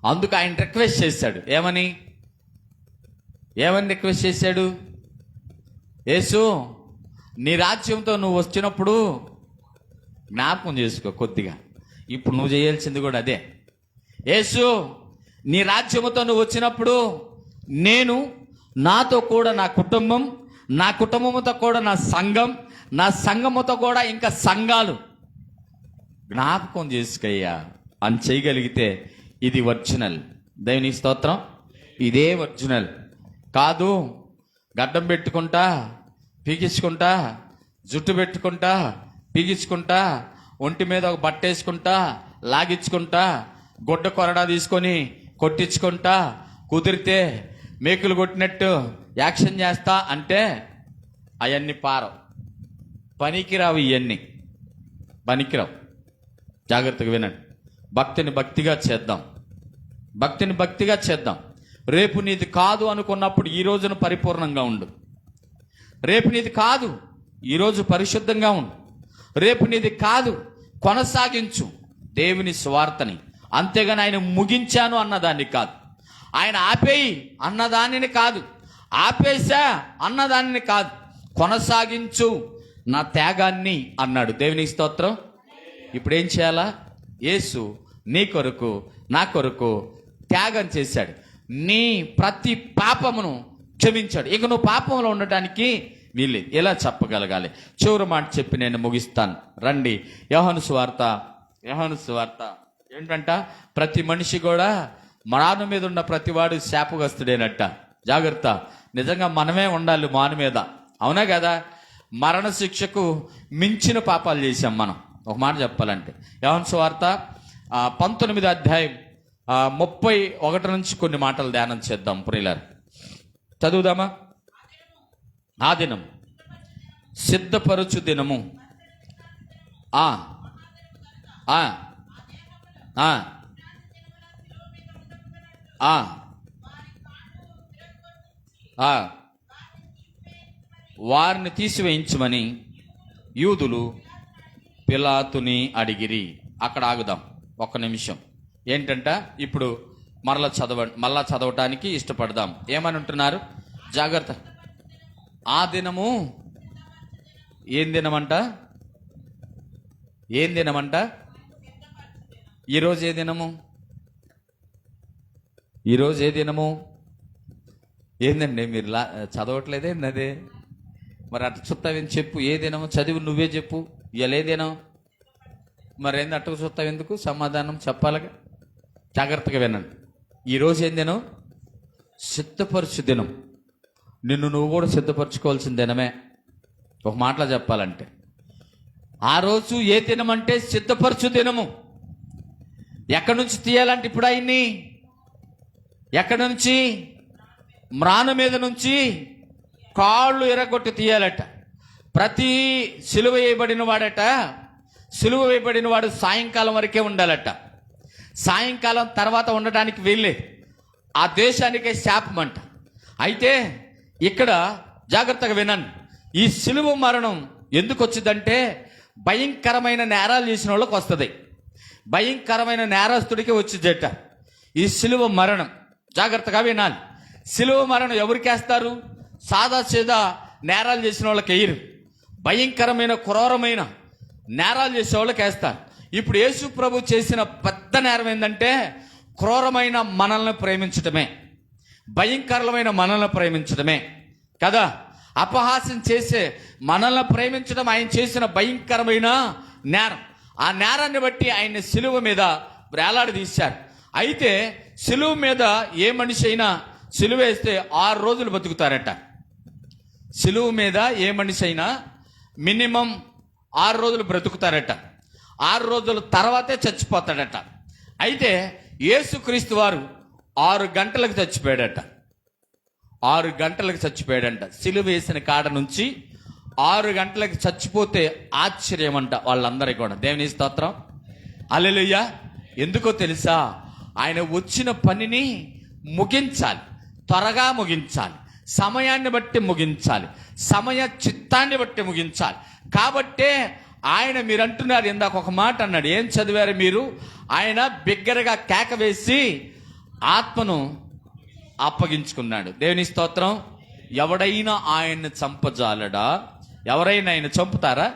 [SPEAKER 1] అందుకు ఆయన రిక్వెస్ట్ చేశాడు. ఏమని రిక్వెస్ట్ చేశాడు? యేసు, నీ రాజ్యంతో నువ్వు వచ్చినప్పుడు జ్ఞాపకం చేసుకో కొద్దిగా. ఇప్పుడు నువ్వు చేయాల్సింది కూడా అదే. యేసు, నీ రాజ్యముతో నువ్వు వచ్చినప్పుడు నేను, నాతో కూడా నా కుటుంబం, నా కుటుంబంతో కూడా నా సంఘం, నా సంఘముతో కూడా ఇంకా సంఘాలు జ్ఞాపకం చేసుకయ్యా అని చేయగలిగితే ఇది ఒరిజినల్. దేవుని స్తోత్రం. ఇదే ఒరిజినల్. కాదు గడ్డం పెట్టుకుంటా, పీకించుకుంటా, జుట్టు పెట్టుకుంటా, పీకించుకుంటా, ఒంటి మీద ఒక బట్ట వేసుకుంటా, లాగించుకుంటా, గుడ్డ కొరడా తీసుకొని కొట్టించుకుంటా, కుదిరితే మేకులు కొట్టినట్టు యాక్షన్ చేస్తా అంటే అవన్నీ పారవు, పనికిరావు. ఇవన్నీ పనికిరావు. జాగ్రత్తగా వినండి. భక్తిని భక్తిగా చేద్దాం, భక్తిని భక్తిగా చేద్దాం. రేపు నీది కాదు అనుకున్నప్పుడు ఈ రోజున పరిపూర్ణంగా ఉండు. రేపు నీది కాదు, ఈరోజు పరిశుద్ధంగా ఉండు. రేపు నీది కాదు, కొనసాగించు దేవుని స్వార్థని. అంతేగాని ఆయన ముగించాను అన్నదాన్ని కాదు, ఆయన ఆపేయి అన్నదానిని కాదు, ఆపేశా అన్నదానిని కాదు, కొనసాగించు నా త్యాగాన్ని అన్నాడు. దేవునికి స్తోత్రం. ఇప్పుడు ఏం చేయాలా? యేసు నీ కొరకు, నా కొరకు త్యాగం చేశాడు. నీ ప్రతి పాపమును క్షమించాడు. ఇక నువ్వు పాపంలో ఉండటానికి వీళ్ళు ఎలా చెప్పగలగాలి? చివరి మాట చెప్పి నేను ముగిస్తాను. రండి, యోహాను సువార్త ఏంటంట? ప్రతి మనిషి కూడా మాను మీద ఉన్న ప్రతివాడు శాపగ్రస్తుడేనట్ట. జాగ్రత్త. నిజంగా మనమే ఉండాలి మాను మీద. అవునా కదా? మరణ శిక్షకు మించిన పాపాలు చేశాం మనం. ఒక మాట చెప్పాలంటే యోహాను సువార్త 19వ అధ్యాయం 31 నుంచి కొన్ని మాటలు ధ్యానం చేద్దాం. ప్రియులారా, చదువుదామా? ఆ దినం సిద్ధపరచు దినము, వారిని తీసివేయించమని యూదులు పిలాతుని అడిగిరి. అక్కడ ఆగుదాం ఒక్క నిమిషం. ఏంటంట ఇప్పుడు మళ్ళా చదవటానికి ఇష్టపడదాం. ఏమని ఉంటున్నారు? జాగ్రత్త. ఆ దినము ఏం దినమంట? ఈరోజు ఏ దినము? ఏందండి మీరు చదవట్లేదేంది? అదే మరి అట్లా చూస్తావేంది? చెప్పు, ఏ దినము? చదివి నువ్వే చెప్పు. ఇవాళ ఏ దినం? మరేంది అట్టుకు చూస్తావు? ఎందుకు? సమాధానం చెప్పాలిగా. జాగ్రత్తగా వినండి. ఈరోజు ఏం దినం? సిద్ధపరచు దినం. నిన్ను నువ్వు కూడా సిద్ధపరచుకోవాల్సిన దినమే. ఒక మాటలో చెప్పాలంటే ఆ రోజు ఏ దినం అంటే సిద్ధపరచు దినము. ఎక్కడి నుంచి తీయాలంటే ఇప్పుడు ఆయన్ని ఎక్కడి నుంచి? మ్రాను మీద నుంచి కాళ్ళు ఎరగొట్టి తీయాలట. ప్రతి సిలువ వేయబడిన వాడట, సిలువ వేయబడిన వాడు సాయంకాలం వరకే ఉండాలట. సాయంకాలం తర్వాత ఉండడానికి వీల్లేదు, ఆ దేశానికే శాపమంట. అయితే ఇక్కడ జాగ్రత్తగా వినండి, ఈ సిలువ మరణం ఎందుకు వచ్చిందంటే భయంకరమైన నేరాలు చేసిన వాళ్ళకి వస్తుంది, భయంకరమైన నేరస్తుడికి వచ్చిందట ఈ సిలువ మరణం. జాగ్రత్తగా వినాలి. సిలువ మరణం ఎవరికి వేస్తారు? సాదా సీదా నేరాలు చేసిన వాళ్ళకి వేయరు, భయంకరమైన క్రూరమైన నేరాలు చేసే వాళ్ళకి వేస్తారు. ఇప్పుడు యేసు ప్రభు చేసిన పెద్ద నేరం ఏంటంటే క్రూరమైన మనల్ని ప్రేమించటమే, భయంకరమైన మనల్ని ప్రేమించటమే కదా. అపహాస్యం చేసే మనల్ని ప్రేమించడం ఆయన చేసిన భయంకరమైన నేరం. ఆ నేరాన్ని బట్టి ఆయన్ని సిలువ మీద వేలాడదీశారు. అయితే సిలువ మీద ఏ మనిషి అయినా సిలువ వేస్తే 6 రోజులు బతుకుతారట. సిలువ మీద ఏ మనిషి అయినా మినిమం 6 రోజులు బ్రతుకుతారట. 6 రోజుల తర్వాతే చచ్చిపోతాడట. అయితే యేసుక్రీస్తు వారు 6 గంటలకు చచ్చిపోయాడట. 6 గంటలకు చచ్చిపోయాడంట. సిలువ వేసిన కాడ నుంచి 6 గంటలకు చచ్చిపోతే ఆశ్చర్యం అంట వాళ్ళందరికీ కూడా. దేవుని స్తోత్రం, హల్లెలూయా. ఎందుకో తెలుసా? ఆయన వచ్చిన పనిని ముగించాలి, త్వరగా ముగించాలి, సమయాన్ని బట్టి ముగించాలి, సమయ చిత్తాన్ని బట్టి ముగించాలి. కాబట్టే ఆయన, మీరు అంటున్నారు ఇందాక ఒక మాట అన్నాడు, ఏం చదివారు మీరు? ఆయన బిగ్గరగా కేక వేసి ఆత్మను అప్పగించుకున్నాడు. దేవుని స్తోత్రం. ఎవడైనా ఆయన్ని చంపజాలడా? ఎవరైనా ఆయన చంపుతారా?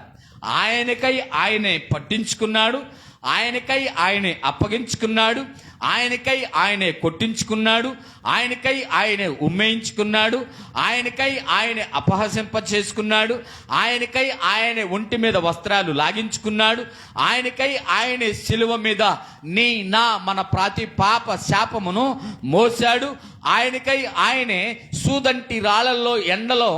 [SPEAKER 1] ఆయనకై ఆయనే పట్టించుకున్నాడు, ఆయనకై ఆయనే అప్పగించుకున్నాడు, ఆయనకై ఆయనే కొట్టించుకున్నాడు, ఆయనకై ఆయనే ఉమ్మేయించుకున్నాడు, ఆయనకై ఆయనే అపహసింప చేసుకున్నాడు, ఆయనకై ఆయనే ఒంటి మీద వస్త్రాలు లాగించుకున్నాడు, ఆయనకై ఆయనే శిలువ మీద నీ నా మన ప్రతి పాప శాపమును మోసాడు, ఆయనకై ఆయనే సూదంటి రాళ్ళల్లో ఎండలో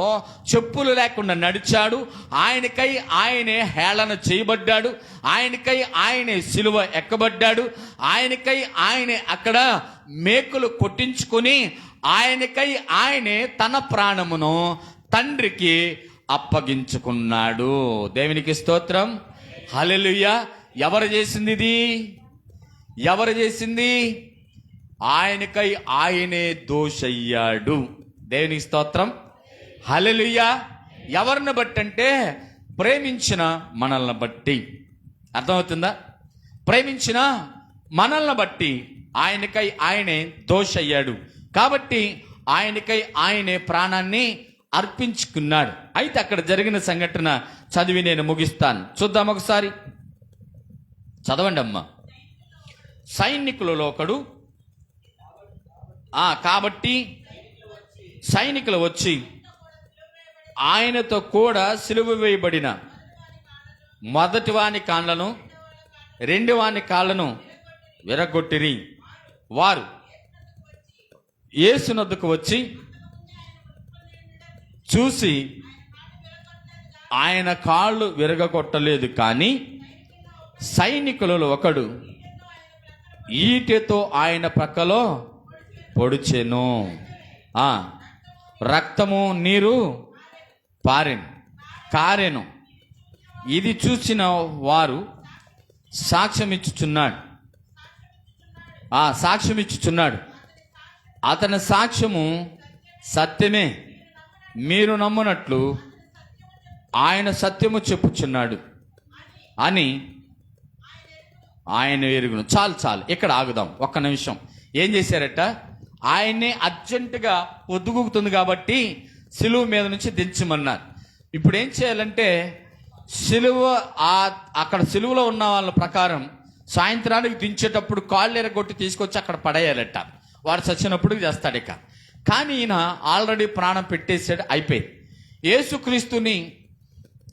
[SPEAKER 1] చెప్పులు లేకుండా నడిచాడు, ఆయనకై ఆయనే హేళన చేయబడ్డాడు, ఆయనకై ఆయనే సిలువ ఎక్కబడ్డాడు, ఆయనకై ఆయనే అక్కడ మేకులు కొట్టించుకొని ఆయనకై ఆయనే తన ప్రాణమును తండ్రికి అప్పగించుకున్నాడు. దేవునికి స్తోత్రం, హల్లెలూయా. ఎవరు చేసింది ఇది? ఎవరు చేసింది? ఆయనకై ఆయనే దోషయ్యాడు. దేవునికి స్తోత్రం, హల్లెలూయా. ఎవరిని బట్టి అంటే ప్రేమించిన మనల్ని బట్టి. అర్థమవుతుందా? ప్రేమించిన మనల్ని బట్టి ఆయనకై ఆయనే దోషయ్యాడు. కాబట్టి ఆయనకై ఆయనే ప్రాణాన్ని అర్పించుకున్నాడు. అయితే అక్కడ జరిగిన సంఘటన చదివి నేను ముగిస్తాను. చూద్దాం ఒకసారి, చదవండి అమ్మా. సైనికులలో ఒకడు, కాబట్టి సైనికులు వచ్చి ఆయనతో కూడా సిలువ వేయబడిన మొదటి వాని కాళ్ళను 2 వాని కాళ్ళను విరగొట్టిరి. వారు యేసునొద్దకు వచ్చి చూసి ఆయన కాళ్ళు విరగొట్టలేదు, కానీ సైనికులలో ఒకడు ఈటెతో ఆయన ప్రక్కలో పొడిచెను, రక్తము నీరు కారెను. ఇది చూసిన వారు సాక్ష్యం ఇచ్చుచున్నాడు. అతని సాక్ష్యము సత్యమే, మీరు నమ్మునట్లు ఆయన సత్యము చెప్పుచున్నాడు అని ఆయన ఎరుగును. చాలు, ఇక్కడ ఆగుదాం ఒక్క నిమిషం. ఏం చేశారట? ఆయన్నే అర్జెంటుగా పొద్దుగుతుంది కాబట్టి సిలువ మీద నుంచి దించమన్నారు. ఇప్పుడు ఏం చేయాలంటే సిలువ అక్కడ సిలువలో ఉన్న వాళ్ళ ప్రకారం సాయంత్రానికి దించేటప్పుడు కాళ్ళు ఎరగొట్టి తీసుకొచ్చి అక్కడ పడేయాలట. వాడు చచ్చినప్పుడు చేస్తాడు ఇక. కానీ ఈయన ఆల్రెడీ ప్రాణం పెట్టేసాడు, అయిపోయింది. యేసుక్రీస్తుని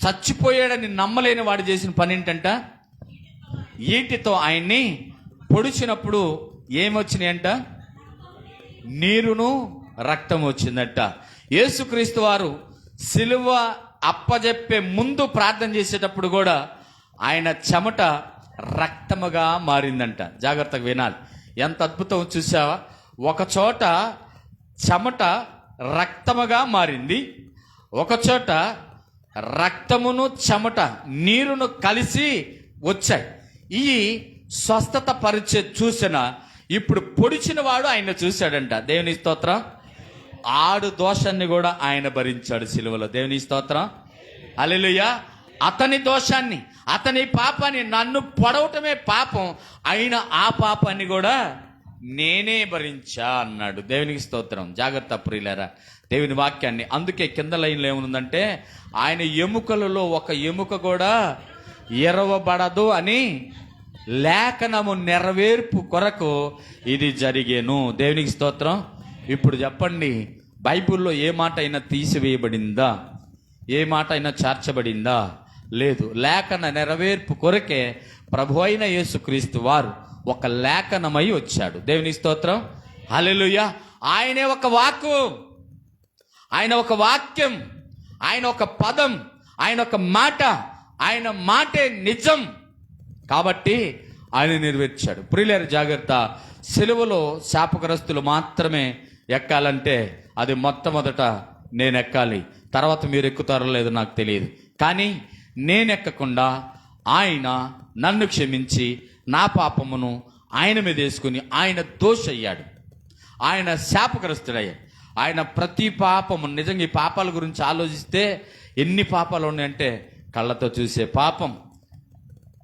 [SPEAKER 1] చచ్చిపోయాడని నమ్మలేని వాడు చేసిన పని ఏంటంట? ఈటితో ఆయన్ని పొడిచినప్పుడు ఏమొచ్చినాయంట? నీరును రక్తం వచ్చిందట. యేసుక్రీస్తు వారు సిలువ అప్పజెప్పే ముందు ప్రార్థన చేసేటప్పుడు కూడా ఆయన చెమట రక్తముగా మారిందంట. జాగ్రత్తగా వినాలి, ఎంత అద్భుతం చూసావా? ఒక చోట చెమట రక్తముగా మారింది, ఒక చోట రక్తమును చెమట నీరును కలిసి వచ్చాయి. ఈ స్వస్థత పరిచే చూసిన ఇప్పుడు పొడిచిన వాడు ఆయన చూశాడంట. దేవుని స్తోత్రం. ఆడు దోషాన్ని కూడా ఆయన భరించాడు సిలువలో. దేవుని స్తోత్రం. హల్లెలూయా. అతని దోషాన్ని, అతని పాపాన్ని, నన్ను పొడవటమే పాపం అయిన ఆ పాపాన్ని కూడా నేనే భరించా అన్నాడు. దేవునికి స్తోత్రం. జాగ్రత్త ప్రియులారా, దేవుని వాక్యాన్ని. అందుకే కింద లైన్లో ఏముందంటే, ఆయన ఎముకలలో ఒక ఎముక కూడా ఎరవబడదు అని లేఖనము నెరవేర్పు కొరకు ఇది జరిగేను. దేవునికి స్తోత్రం. ఇప్పుడు చెప్పండి, బైబిల్లో ఏ మాట అయినా తీసివేయబడిందా? ఏ మాట అయినా చేర్చబడిందా? లేదు. లేఖన నెరవేర్పు కొరకే ప్రభు అయిన యేసుక్రీస్తు వారు ఒక లేఖనమై వచ్చాడు. దేవుని స్తోత్రం. హల్లెలూయా. ఆయనే ఒక వాక్కు, ఆయన ఒక వాక్యం, ఆయన ఒక పదం, ఆయన ఒక మాట, ఆయన మాటే నిజం కాబట్టి ఆయన నెరవేర్చాడు. ప్రియులారా జాగ్రత్త, సిలువలో శాపగ్రస్తులు మాత్రమే ఎక్కాలంటే అది మొట్టమొదట నేను ఎక్కాలి, తర్వాత మీరు ఎక్కుతారో లేదో నాకు తెలియదు. కానీ నేను ఎక్కకుండా ఆయన నన్ను క్షమించి నా పాపమును ఆయన మీద వేసుకుని ఆయన దోషయ్యాడు, ఆయన శాపగ్రస్తుడయ్యాడు. ఆయన ప్రతి పాపము, నిజంగా ఈ పాపాల గురించి ఆలోచిస్తే ఎన్ని పాపాలు ఉన్నాయంటే, కళ్ళతో చూసే పాపం,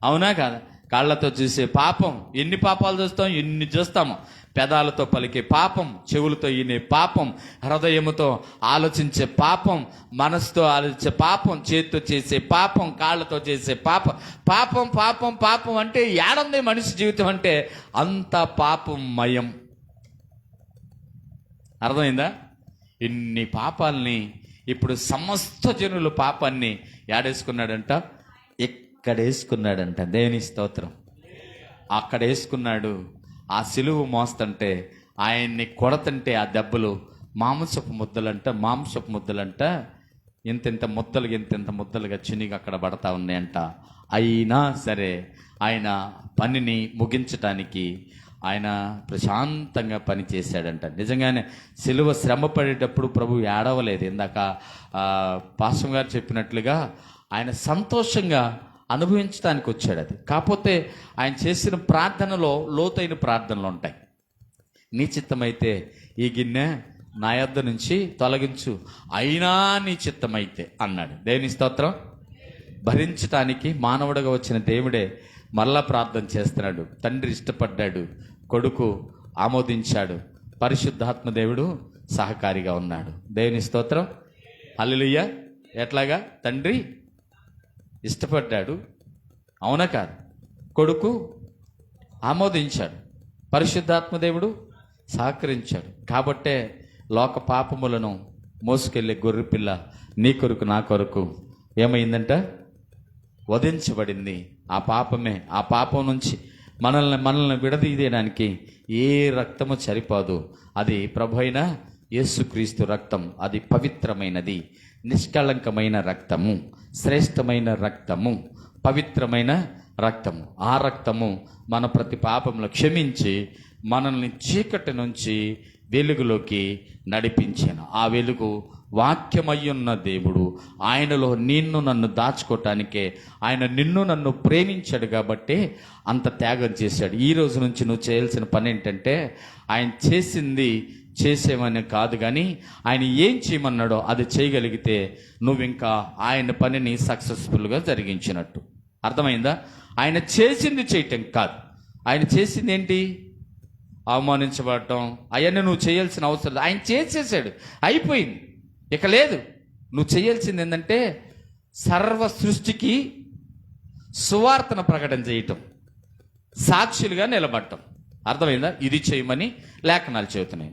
[SPEAKER 1] అవునా కాదా? కళ్ళతో చూసే పాపం, ఎన్ని పాపాలు చూస్తాం? ఎన్ని చూస్తాము. పెదాలతో పలికే పాపం, చెవులతో వినే పాపం, హృదయముతో ఆలోచించే పాపం, మనసుతో ఆలోచించే పాపం, చేతితో చేసే పాపం, కాళ్ళతో చేసే పాపం. పాపం పాపం పాపం అంటే ఏడుంది మనిషి జీవితం అంటే? అంత పాపం మయం. అర్థమైందా? ఇన్ని పాపాలని ఇప్పుడు సమస్త జనులు పాపాన్ని ఏడేసుకున్నాడంట, ఇక్కడ వేసుకున్నాడంట. దేవుని స్తోత్రం. అక్కడ వేసుకున్నాడు. ఆ సిలువు మోస్తుంటే, ఆయన్ని కొడతంటే ఆ దెబ్బలు మాంసపు ముద్దలంట ఇంతింత ముద్దలుగా చినిగా అక్కడ పడతా ఉన్నాయంట. అయినా సరే ఆయన పనిని ముగించటానికి ఆయన ప్రశాంతంగా పని చేశాడంట. నిజంగానే సిలువ శ్రమ పడేటప్పుడు ప్రభు ఏడవలేదు. ఇందాక పాస్టర్ గారు చెప్పినట్లుగా ఆయన సంతోషంగా అనుభవించడానికి వచ్చాడు. అది కాకపోతే ఆయన చేసిన ప్రార్థనలో లోతైన ప్రార్థనలు ఉంటాయి. నీ చిత్తమైతే ఈ గిన్నె నా యొద్ద నుంచి తొలగించు, అయినా నీ చిత్తమైతే అన్నాడు. దేవుని స్తోత్రం. భరించటానికి మానవుడిగా వచ్చిన దేవుడే మరలా ప్రార్థన చేస్తున్నాడు. తండ్రి ఇష్టపడ్డాడు, కొడుకు ఆమోదించాడు, పరిశుద్ధాత్మ దేవుడు సహకారిగా ఉన్నాడు. దేవుని స్తోత్రం. హల్లెలూయా. ఎట్లాగా? తండ్రి ఇష్టపడ్డాడు, అవునా కాదు? కొడుకు ఆమోదించాడు, పరిశుద్ధాత్మ దేవుడు సహకరించాడు. కాబట్టే లోక పాపములను మోసుకెళ్ళే గొర్రెపిల్ల నీ కొరకు నా కొరకు ఏమైందంట? వధించబడింది. ఆ పాపమే, ఆ పాపం నుంచి మనల్ని విడదీయడానికి ఏ రక్తము సరిపోదు. అది ప్రభు అయిన యేసుక్రీస్తు రక్తం. అది పవిత్రమైనది, నిష్కళంకమైన రక్తము, శ్రేష్టమైన రక్తము, పవిత్రమైన రక్తము. ఆ రక్తము మన ప్రతి పాపములు క్షమించి మనల్ని చీకటి నుంచి వెలుగులోకి నడిపించాను. ఆ వెలుగు వాక్యమయ్యున్న దేవుడు. ఆయనలో నిన్ను నన్ను దాచుకోవటానికే ఆయన నిన్ను నన్ను ప్రేమించాడు కాబట్టి అంత త్యాగం చేశాడు. ఈ రోజు నుంచి నువ్వు చేయాల్సిన పని ఏంటంటే, ఆయన చేసింది చేసేవని కాదు, కానీ ఆయన ఏం చేయమన్నాడో అది చేయగలిగితే నువ్వు ఇంకా ఆయన పనిని సక్సెస్ఫుల్గా జరిగించినట్టు. అర్థమైందా? ఆయన చేసింది చేయటం కాదు, ఆయన చేసింది ఏంటి? అవమానించబడటం అవన్నీ నువ్వు చేయాల్సిన అవసరం లేదు. ఆయన చేసేసాడు, అయిపోయింది, ఇక లేదు. నువ్వు చేయాల్సింది ఏంటంటే సర్వ సృష్టికి సువార్తను ప్రకటన చేయటం, సాక్షులుగా నిలబడటం. అర్థమైందా? ఇది చేయమని లేఖనాలు చెబుతున్నాయి.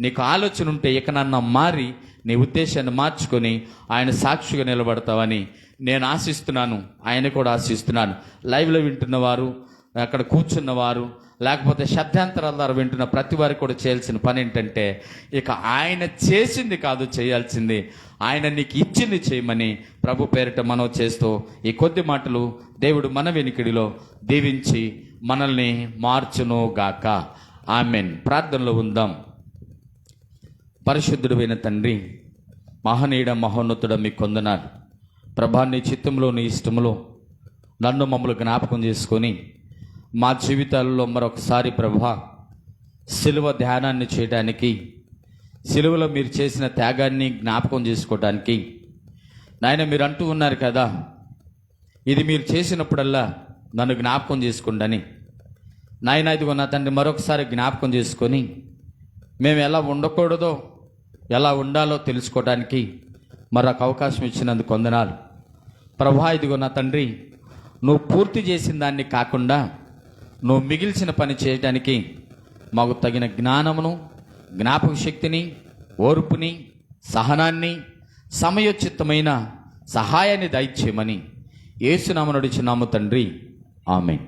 [SPEAKER 1] నీకు ఆలోచన ఉంటే ఇక నన్ను మారి నీ ఉద్దేశాన్ని మార్చుకొని ఆయన సాక్షిగా నిలబడతావని నేను ఆశిస్తున్నాను, ఆయన కూడా ఆశిస్తున్నాను. లైవ్లో వింటున్న వారు, అక్కడ కూర్చున్నవారు, లేకపోతే శబ్దాంతరాల ద్వారా వింటున్న ప్రతి వారికి కూడా చేయాల్సిన పని ఏంటంటే, ఇక ఆయన చేసింది కాదు చేయాల్సింది, ఆయన నీకు ఇచ్చింది చేయమని ప్రభు పేరిట మనం చేస్తూ ఈ కొద్ది మాటలు దేవుడు మన వెనికిడిలో దీవించి మనల్ని మార్చును గాక. ఆమెన్. ప్రార్థనలో ఉందాం. పరిశుద్ధుడైన తండ్రి, మహనీయుడ మహోన్నతుడ, మీకు వందనాలు ప్రభా. నీ చిత్తంలో, నీ ఇష్టంలో నన్ను మమ్మల్ని జ్ఞాపకం చేసుకొని మా జీవితాల్లో మరొకసారి ప్రభా సిలువ ధ్యానాన్ని చేయడానికి, సిలువలో మీరు చేసిన త్యాగాన్ని జ్ఞాపకం చేసుకోవడానికి నాయన మీరు అంటూ ఉన్నారు కదా, ఇది మీరు చేసినప్పుడల్లా నన్ను జ్ఞాపకం చేసుకోండి. నాయన ఇదిగో నా తండ్రి మరొకసారి జ్ఞాపకం చేసుకొని మేము ఎలా ఉండకూడదో ఎలా ఉండాలో తెలుసుకోవడానికి మరొక అవకాశం ఇచ్చినందుకు వందనాలు ప్రభా. ఇదిగో నా తండ్రి, నువ్వు పూర్తి చేసిన దాన్ని కాకుండా నువ్వు మిగిల్చిన పని చేయడానికి మాకు తగిన జ్ఞానమును, జ్ఞాపక శక్తిని, ఓర్పుని, సహనాన్ని, సమయోచితమైన సహాయాన్ని దయచేయమని యేసునామమున అడుగుచున్నాము తండ్రి. ఆమేన్.